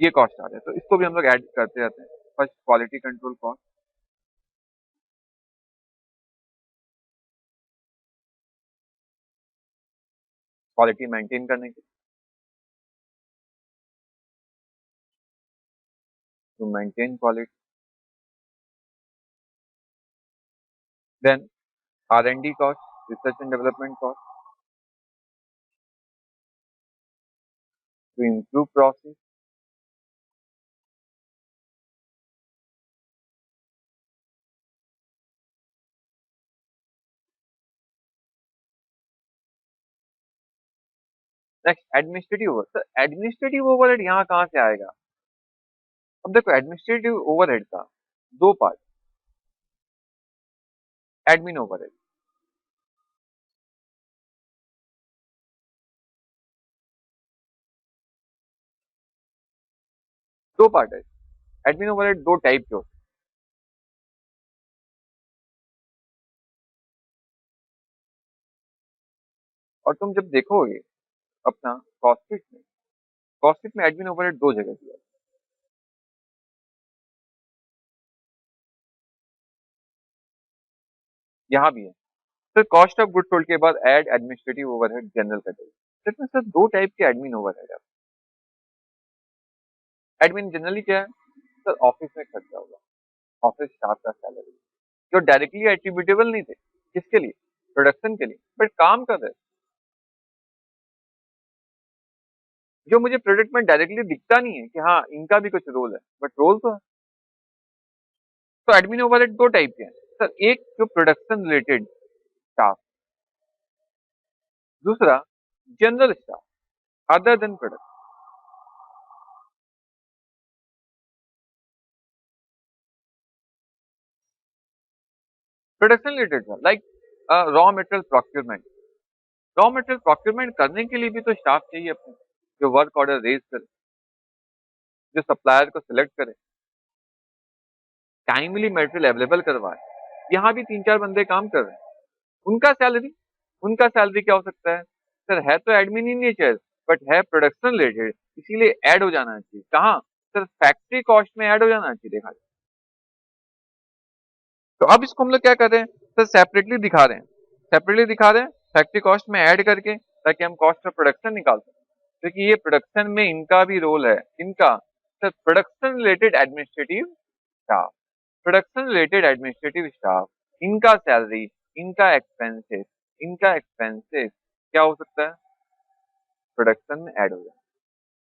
ये कॉस्ट आ रहा है, तो इसको भी हम लोग ऐड करते रहते हैं। First quality control cost, quality maintain करने के लिए, to maintain quality. Then R&D cost, research and development cost, to improve process. Next administrative over, sir administrative overhead यहाँ कहाँ से आएगा? अब देखो एडमिनिस्ट्रेटिव ओवरहेड का दो पार्ट, एडमिन ओवरहेड, दो पार्ट है। एडमिन ओवरहेड दो टाइप के होते हैं, और तुम जब देखोगे अपना कॉस्ट शीट में एडमिन ओवरहेड दो जगह दिया है। यहाँ भी है sir, cost of good sold के बाद add administrative overhead general category. इसमें सर दो टाइप के एडमिन ओवरहेड है। एडमिन जनरली क्या है? सर ऑफिस में खर्चा होगा, ऑफिस स्टाफ का सैलरी, जो डायरेक्टली एट्रीब्यूटेबल नहीं थे, किसके लिए? प्रोडक्शन के लिए, बट काम कर रहे, जो मुझे प्रोडक्ट में डायरेक्टली दिखता नहीं है कि हाँ इनका भी कुछ रोल है, बट रोल तो है। तो एडमिन ओवरहेड दो टाइप के हैं सर, एक जो प्रोडक्शन रिलेटेड स्टाफ, दूसरा general staff other than product. Production related था like raw material procurement. Raw material procurement करने के लिए भी तो स्टाफ चाहिए अपने, जो वर्क ऑर्डर रेज करे, जो सप्लायर को सिलेक्ट करे, टाइमली मटेरियल अवेलेबल करवाए। यहाँ भी 3-4 बंदे काम कर रहे हैं। उनका सैलरी, क्या हो सकता है? सर है तो एडमिन इन नेचर, बट है प्रोडक्शन रिलेटेड, इसीलिए ऐड हो जाना चाहिए। कहाँ? सर फैक्ट्री कॉस्ट में ऐड हो जाना चाहिए, देखा जाए तो। अब इसको हम लोग क्या कर रहे हैं सर? सेपरेटली दिखा रहे हैं, फैक्ट्री कॉस्ट में ऐड करके, ताकि हम कॉस्ट ऑफ प्रोडक्शन निकाल सकें, क्योंकि ये प्रोडक्शन में इनका भी रोल है। इनका sir production related administrative staff, production related administrative staff, इनका सैलरी, इनका एक्सपेंसेस क्या हो सकता है, प्रोडक्शन में ऐड हो जाए।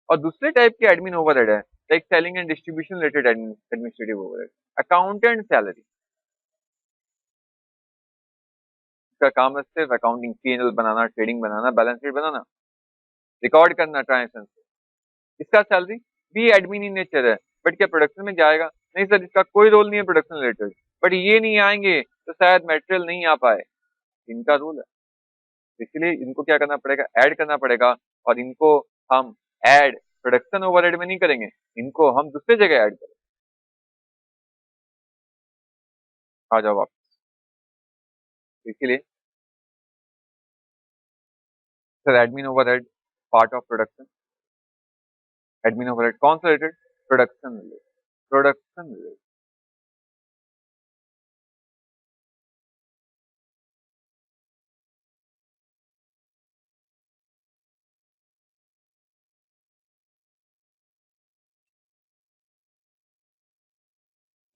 और दूसरे टाइप के एडमिन ओवरहेड है, like selling and distribution related administrative overhead, accountant salary, इसका काम है सिर्फ अकाउंटिंग, P&L बनाना, ट्रेडिंग बनाना, बैलेंस शीट बनाना, रिकॉर्ड करना ट्रांजेक्शन, इसका सैलरी भी एडमिन इन नेचर है। बट क्या प्रोडक्शन में जाएगा, नहीं सर, इसका कोई रोल नहीं है प्रोडक्शन रिलेटेड, बट ये नहीं आएंगे तो शायद मटेरियल नहीं आ पाए, इनका रूल है। इसलिए इनको क्या करना पड़ेगा, ऐड करना पड़ेगा। और इनको हम ऐड प्रोडक्शन ओवरहेड में नहीं करेंगे, इनको हम दूसरे जगह ऐड करेंगे। आ जाओ आप, इसीलिए sir admin overhead part of production, admin overhead कौन सा related, production related, production related.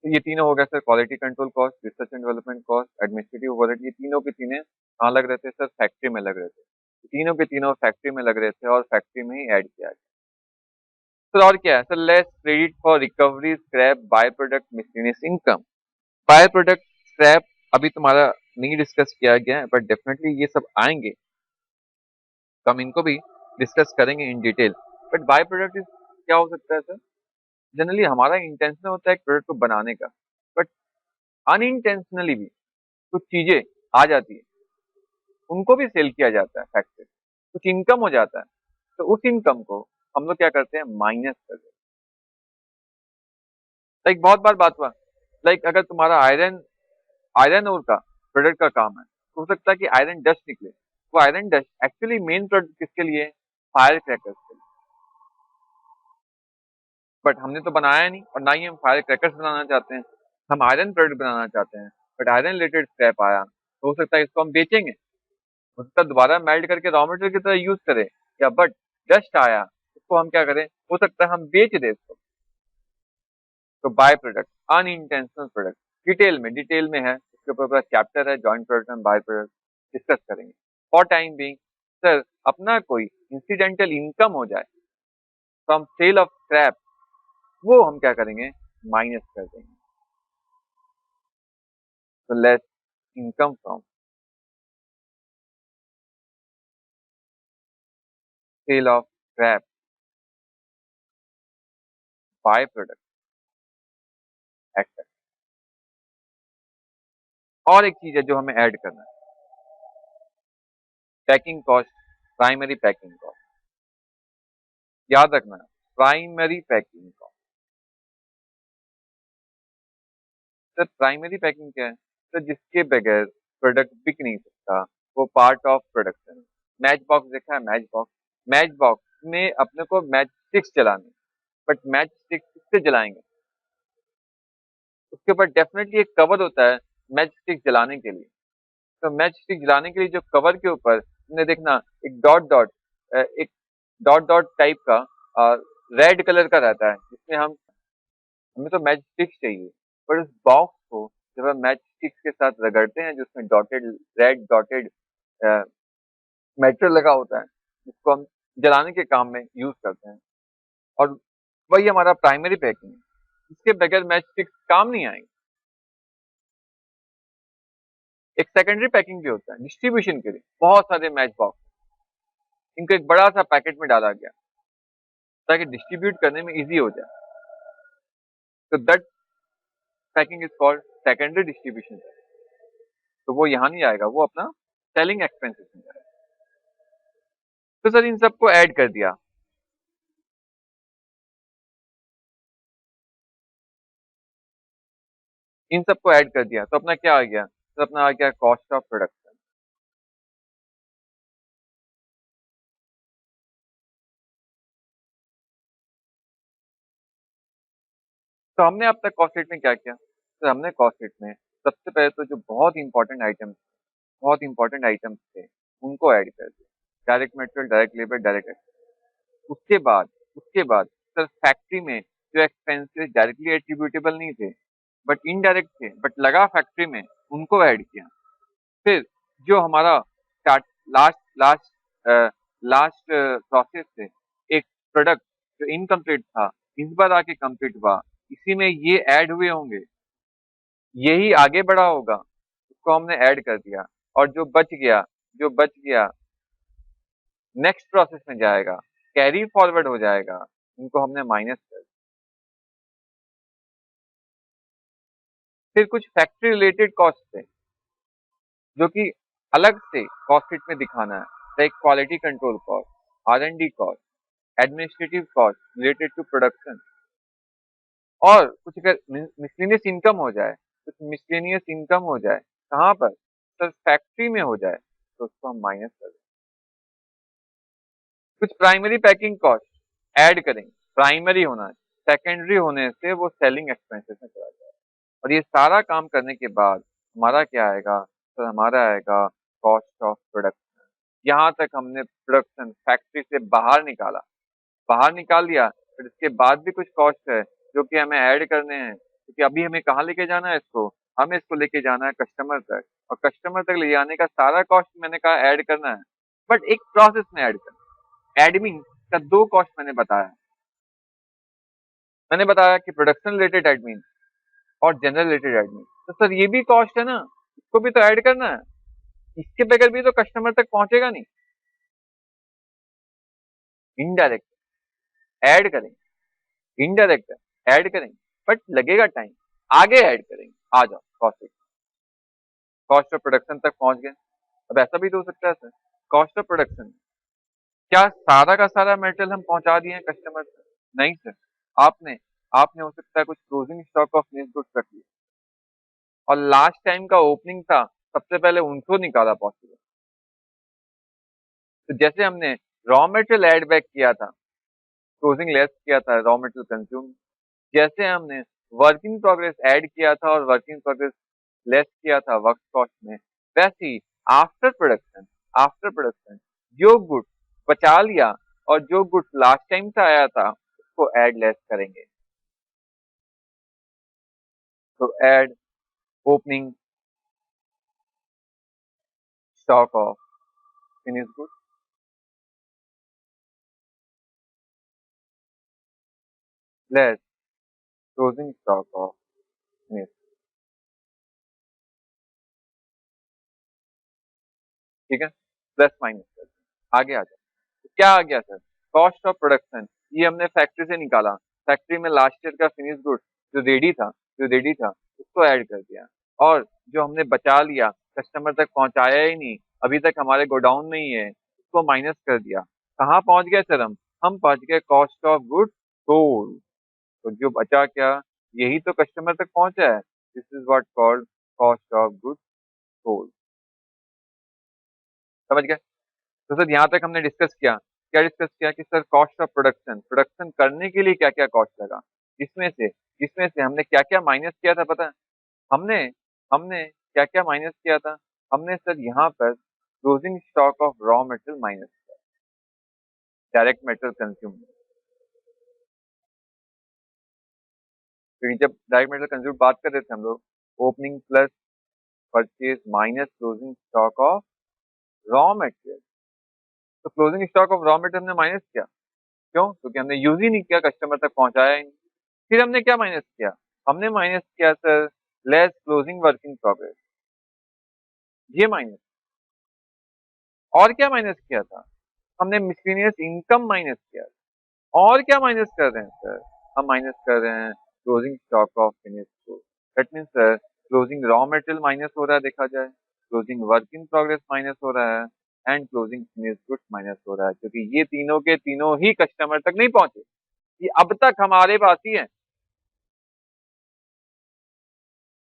तो ये तीनों हो गया sir, quality control cost, research and development cost, administrative overhead, ये तीनों के तीनों कहाँ लग रहे थे सर, फैक्ट्री में लग रहे थे। तीनों के तीनों फैक्ट्री में लग रहे थे और फैक्ट्री में ही ऐड किया गया। सर और क्या है sir, less credit for recovery scrap by product miscellaneous income, by product scrap अभी तुम्हारा नहीं डिस्कस किया गया है, बट डेफिनेटली ये सब आएंगे, तो हम इनको भी डिस्कस करेंगे in detail. But by product क्या हो सकता है सर, जनरली हमारा इंटेंशन होता है एक प्रोडक्ट को बनाने का, बट अनइंटेंशनली भी कुछ चीजें आ जाती है, उनको भी सेल किया जाता है फैक्ट्री, कुछ इनकम हो जाता है, तो उस इनकम को हम लोग क्या करते हैं, माइनस कर देते हैं। लाइक बहुत बार बात हुआ, लाइक अगर तुम्हारा आयरन आयरन ओर का प्रोडक्ट का काम है, तो हो सकता है कि आयरन डस्ट निकले, वो iron dust actually main product किसके लिए, फायर क्रैकर्स के लिए, बट हमने तो बनाया नहीं और ना ही हम फायर क्रैकर्स बनाना चाहते हैं, हम आयरन प्रोडक्ट बनाना चाहते हैं, बट आयरन रिलेटेड स्क्रैप आया, तो हो सकता है इसको हम बेचेंगे, हो सकता है दोबारा मेल्ट करके रॉ मटेरियल की तरह यूज करें, या बट डस्ट आया उसको हम क्या करें, हो सकता है हम बेच दें इसको। तो by product, unintentional product, detail में है, इसके ऊपर पूरा चैप्टर है, joint product and by product, discuss करेंगे। फॉर टाइम बीइंग सर, अपना कोई इंसिडेंटल इनकम हो जाए फ्रॉम सेल ऑफ स्क्रैप, वो हम क्या करेंगे, माइनस कर देंगे। तो less income from sale of scrap by product except. और एक चीज है जो हमें ऐड करना है, packing cost, primary packing cost, याद रखना है, primary packing cost. Sir primary packing क्या है, सर जिसके बगैर प्रोडक्ट बिक नहीं सकता, वो part of production. Match box देखा है, मैच बॉक्स, मैच बॉक्स में अपने को मैच स्टिक्स जलाने, बट मैच स्टिक्स किससे जलाएंगे, उसके ऊपर डेफिनेटली एक कवर होता है मैच स्टिक जलाने के लिए। तो मैच स्टिक जलाने के लिए जो कवर के ऊपर तुमने देखना एक डॉट डॉट टाइप का रेड कलर का रहता है, जिसमें हमें तो मैच स्टिक्स चाहिए, पर उस बॉक्स को जब हम मैच स्टिक्स के साथ रगड़ते हैं, जिसमें रेड डॉटेड मेटेरियल लगा होता है, जिसको हम जलाने के काम में यूज करते हैं, और वही हमारा प्राइमरी पैकिंग है, इसके बगैर मैच स्टिक्स काम नहीं आएंगे। एक सेकेंडरी पैकिंग भी होता है डिस्ट्रीब्यूशन के लिए, बहुत सारे मैच बॉक्स, इनको एक बड़ा सा पैकेट में डाला गया ताकि डिस्ट्रीब्यूट करने में इजी हो जाए, तो that packing is called secondary distribution. तो वो यहाँ नहीं आएगा, वो अपना सेलिंग एक्सपेंसेस में जाएगा। तो सर इन सबको ऐड कर दिया, इन सबको ऐड कर दिया, तो अपना क्या आ गया, तो अपना आ गया कॉस्ट ऑफ प्रोडक्शन। तो हमने अब तक कॉस्ट शीट में क्या किया, तो हमने कॉस्ट शीट में सबसे पहले तो जो बहुत इंपॉर्टेंट आइटम्स थे, उनको ऐड कर दिया, direct material, direct labour, direct expense. उसके बाद सर फैक्ट्री में जो एक्सपेंसेस डायरेक्टली एट्रीब्यूटेबल नहीं थे, बट इनडायरेक्ट थे, बट लगा फैक्ट्री में, उनको ऐड किया। फिर जो हमारा start last last last process से एक प्रोडक्ट जो इनकम्प्लीट था, इस बार आके कंप्लीट हुआ, इसी में ये ऐड हुए होंगे, यही आगे बढ़ा होगा, उसको हमने ऐड कर दिया, और जो बच गया नेक्स्ट प्रोसेस में जाएगा, कैरी फॉरवर्ड हो जाएगा, इनको हमने माइनस कर दिया। फिर कुछ फैक्ट्री रिलेटेड कॉस्ट थे जो कि अलग से कॉस्ट शीट में दिखाना है, like quality control cost, R&D cost, administrative cost related to production, और कुछ अगर मिसलेनियस इनकम हो जाए, कुछ मिसलेनियस इनकम हो जाए, कहाँ पर सर फैक्ट्री में हो जाए, तो उसको हम माइनस कर दें। कुछ प्राइमरी पैकिंग कॉस्ट ऐड करेंगे, प्राइमरी होना है, सेकेंडरी होने से वो सेलिंग एक्सपेंसेस में चला जाए, और ये सारा काम करने के बाद हमारा क्या आएगा सर, हमारा आएगा कॉस्ट ऑफ प्रोडक्शन। यहाँ तक हमने प्रोडक्शन फैक्ट्री से बाहर निकाल दिया, फिर इसके बाद भी कुछ कॉस्ट है जो कि हमें ऐड करने हैं, क्योंकि अभी हमें कहाँ लेके जाना है इसको, हमें इसको लेके जाना है कस्टमर तक, और कस्टमर तक ले जाने का सारा कॉस्ट मैंने कहा ऐड करना है, बट एक प्रोसेस में ऐड करना है। एडमिन का दो कॉस्ट मैंने बताया कि प्रोडक्शन रिलेटेड एडमिन और जनरल रिलेटेड एडमिन, तो सर ये भी कॉस्ट है ना, इसको भी तो ऐड करना है, इसके बगैर भी तो कस्टमर तक पहुंचेगा नहीं। इनडायरेक्ट ऐड करेंगे, इनडायरेक्ट ऐड करेंगे, बट लगेगा टाइम, आगे ऐड करेंगे, आ जाओ कॉस्ट ऑफ प्रोडक्शन तक पहुंच गए। अब ऐसा भी तो हो सकता है सर, कॉस्ट ऑफ प्रोडक्शन क्या सारा का सारा मेटेरियल हम पहुंचा दिए हैं कस्टमर तक? नहीं सर, आपने आपने हो सकता है कुछ closing stock of finish goods रख लिया, और लास्ट टाइम का ओपनिंग था, सबसे पहले उनको निकाला पॉसिबल। तो जैसे हमने रॉ मटेरियल ऐड बैक किया था, क्लोजिंग लेस किया था रॉ मटेरियल कंज्यूम, जैसे हमने वर्क इन प्रोग्रेस ऐड किया था और वर्क इन प्रोग्रेस लेस किया था वर्क कॉस्ट में, वैसे ही आफ्टर प्रोडक्शन जो गुड्स बचा लिया और जो गुड्स लास्ट टाइम से आया था उसको ऐड लेस करेंगे। तो add opening stock of finish goods less closing stock of finish, ठीक है, प्लस माइनस कर आगे आ जाए। तो क्या आ गया सर, कॉस्ट ऑफ प्रोडक्शन, ये हमने फैक्ट्री से निकाला, फैक्ट्री में लास्ट ईयर का फिनिश गुड्स जो रेडी था उसको ऐड कर दिया, और जो हमने बचा लिया कस्टमर तक पहुंचाया ही नहीं, अभी तक हमारे गोडाउन में ही है, उसको माइनस कर दिया। कहाँ पहुंच गए सर, हम पहुंच गए कॉस्ट ऑफ गुड्स सोल्ड। तो जो बचा क्या, यही तो कस्टमर तक पहुंचा है, this is what called cost of goods sold. समझ गए? तो सर यहाँ तक हमने डिस्कस किया, क्या डिस्कस किया कि sir cost of production, production करने के लिए क्या क्या कॉस्ट लगा, इसमें से हमने क्या क्या माइनस किया था पता है? हमने हमने क्या क्या माइनस किया था? हमने सर यहाँ पर closing stock of raw material minus किया, डायरेक्ट मटेरियल कंज्यूम, क्योंकि जब डायरेक्ट मटेरियल कंज्यूम बात कर रहे थे हम लोग, opening plus purchase minus closing stock of raw material, तो closing stock of raw material हमने माइनस किया, क्यों? क्योंकि हमने यूज ही नहीं किया, कस्टमर तक पहुंचाया ही नहीं। फिर हमने क्या माइनस किया? हमने माइनस किया sir less closing work in progress, ये माइनस। और क्या माइनस किया था? हमने मिसलेनियस इनकम माइनस किया। और क्या माइनस कर रहे हैं सर? हम माइनस कर रहे हैं closing stock of finish goods. That means sir closing raw material minus हो रहा है, देखा जाए closing work in progress minus हो रहा है, and closing finish goods minus हो रहा है, क्योंकि ये तीनों के तीनों ही कस्टमर तक नहीं पहुंचे, ये अब तक हमारे पास ही है।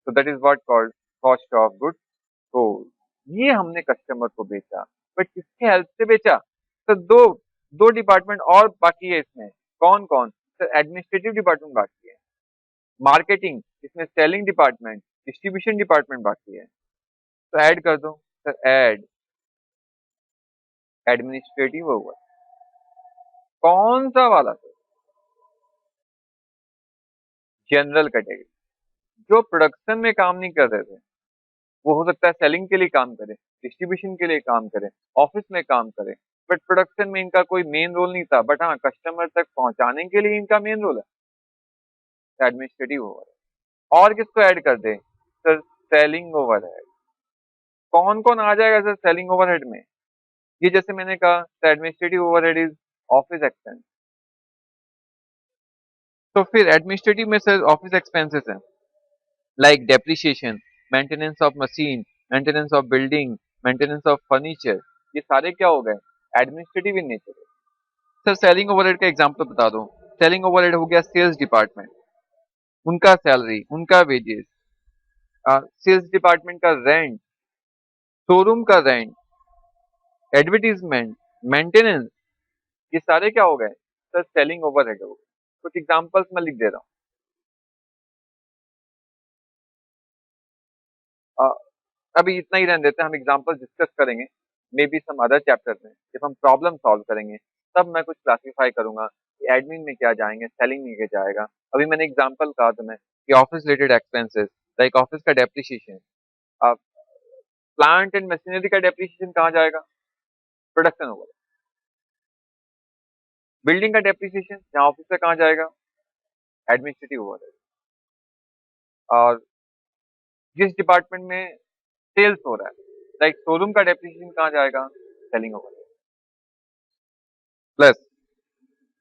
तो that is what called cost of goods sold. ये हमने कस्टमर को बेचा, बट किसके हेल्प से बेचा? तो दो दो डिपार्टमेंट और बाकी है इसमें, कौन कौन सर? एडमिनिस्ट्रेटिव डिपार्टमेंट बाकी है, मार्केटिंग, इसमें सेलिंग डिपार्टमेंट, डिस्ट्रीब्यूशन डिपार्टमेंट बाकी है। तो ऐड कर दो सर, ऐड एडमिनिस्ट्रेटिव ओवर, कौन सा वाला सर? जनरल कैटेगरी, जो प्रोडक्शन में काम नहीं कर रहे थे, वो हो सकता है सेलिंग के लिए काम करे, डिस्ट्रीब्यूशन के लिए काम करे, ऑफिस में काम करे, बट प्रोडक्शन में इनका कोई मेन रोल नहीं था, बट हाँ कस्टमर तक पहुंचाने के लिए इनका मेन रोल है एडमिनिस्ट्रेटिव ओवरहेड। और किसको ऐड कर दे सर? Selling overhead. कौन कौन आ जाएगा सर सेलिंग ओवरहेड में? ये जैसे मैंने कहा administrative overhead is office expense. तो फिर एडमिनिस्ट्रेटिव में सर ऑफिस एक्सपेंसेस हैं like depreciation, maintenance of machine, maintenance of building, maintenance of furniture, ये सारे क्या हो गए? Administrative in nature. Sir selling overhead का एग्जांपल बता दो। सेलिंग ओवरहेड हो गया सेल्स डिपार्टमेंट, उनका सैलरी, उनका वेजेस, सेल्स डिपार्टमेंट का रेंट, शोरूम का रेंट, एडवर्टीजमेंट, मेंटेनेंस, ये सारे क्या हो गए सर? सेलिंग ओवरहेड हो गए। कुछ एग्जांपल्स मैं लिख दे रहा हूँ। अभी इतना ही रहने देते हैं, हम एग्जांपल डिस्कस करेंगे maybe some other chapter में जब हम प्रॉब्लम सॉल्व करेंगे, तब मैं कुछ क्लासिफाई करूंगा कि एडमिन में क्या जाएंगे, सेलिंग में क्या जाएगा। अभी मैंने एग्जांपल कहा तुम्हें कि office related expenses like office का डेप्रिसिएशन, प्लांट एंड मशीनरी का डेप्रिसिएशन कहाँ जाएगा? प्रोडक्शन होगा। बिल्डिंग का डेप्रिसिएशन जहाँ ऑफिस से कहाँ जाएगा? Administrative overhead. और जिस डिपार्टमेंट में सेल्स हो रहा है लाइक शोरूम का डेप्रिसिएशन कहाँ जाएगा? Selling overhead. प्लस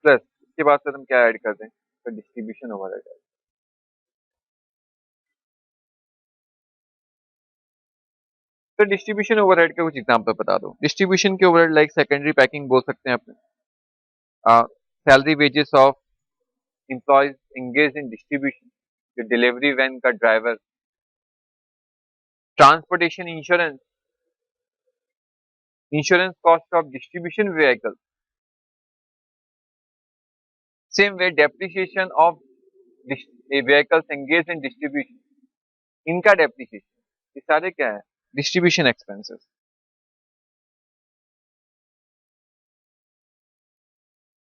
प्लस इसके बाद सर हम क्या ऐड कर दें? तो डिस्ट्रीब्यूशन ओवरहेड। तो डिस्ट्रीब्यूशन ओवरहेड के कुछ एग्जांपल बता दो। डिस्ट्रीब्यूशन के ओवरहेड लाइक सेकेंडरी पैकिंग बोल सकते हैं अपने, salary wages of employees engage in distribution, जो डिलीवरी वैन का driver, transportation insurance, insurance cost of distribution vehicle, same way depreciation of vehicles engage in distribution, इनका डेप्रिसिएशन, ये सारे क्या है? Distribution expenses.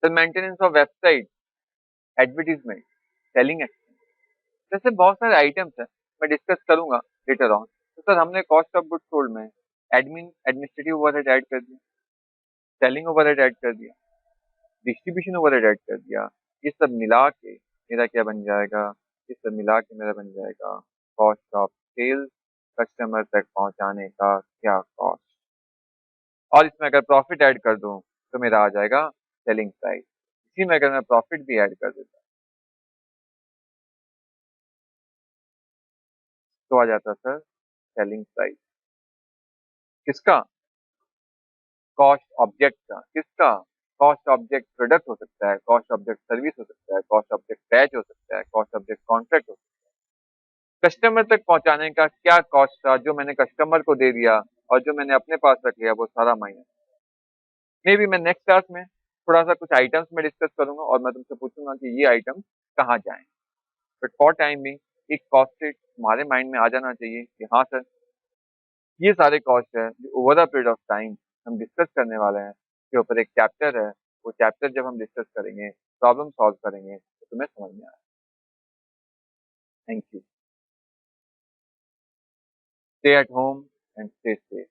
The maintenance of website, advertisement, selling expense, जैसे बहुत सारे आइटम्स हैं, मैं डिस्कस करूंगा लेटर ऑन। तो सर हमने कॉस्ट ऑफ गुड्स सोल्ड में एडमिनिस्ट्रेटिव ओवरहेड ऐड कर दिया, सेलिंग ओवरहेड ऐड कर दिया, डिस्ट्रीब्यूशन ओवरहेड ऐड कर दिया। ये सब मिला के मेरा क्या बन जाएगा? ये सब मिला के मेरा बन जाएगा कॉस्ट ऑफ सेल्स, कस्टमर तक पहुंचाने का क्या कॉस्ट। और इसमें अगर प्रॉफिट ऐड कर दूं तो मेरा आ जाएगा सेलिंग प्राइस। इसी में अगर मैं प्रॉफिट भी ऐड कर देता तो आ जाता सर सेलिंग प्राइस। किसका? कॉस्ट ऑब्जेक्ट का। किसका? कॉस्ट ऑब्जेक्ट प्रोडक्ट हो सकता है, कॉस्ट ऑब्जेक्ट सर्विस हो सकता है, कॉस्ट ऑब्जेक्ट बैच हो सकता है, कॉस्ट ऑब्जेक्ट कॉन्ट्रैक्ट हो सकता है। कस्टमर तक पहुंचाने का क्या कॉस्ट था जो मैंने कस्टमर को दे दिया और जो मैंने अपने पास रख लिया, वो सारा माइनस। मे बी मैं नेक्स्ट क्लास में थोड़ा सा कुछ आइटम्स में डिस्कस करूंगा और मैं तुमसे पूछूंगा कि ये आइटम कहाँ जाएं। बट फॉर टाइम बिंग एक कॉस्ट शीट तुम्हारे माइंड में आ जाना चाहिए कि हाँ सर ये सारे कॉस्ट है जो over the period of time हम डिस्कस करने वाले हैं, के ऊपर एक चैप्टर है। वो चैप्टर जब हम डिस्कस करेंगे, प्रॉब्लम सॉल्व करेंगे, तो तुम्हें समझ में आएगा। Thank you. Stay at home and stay safe.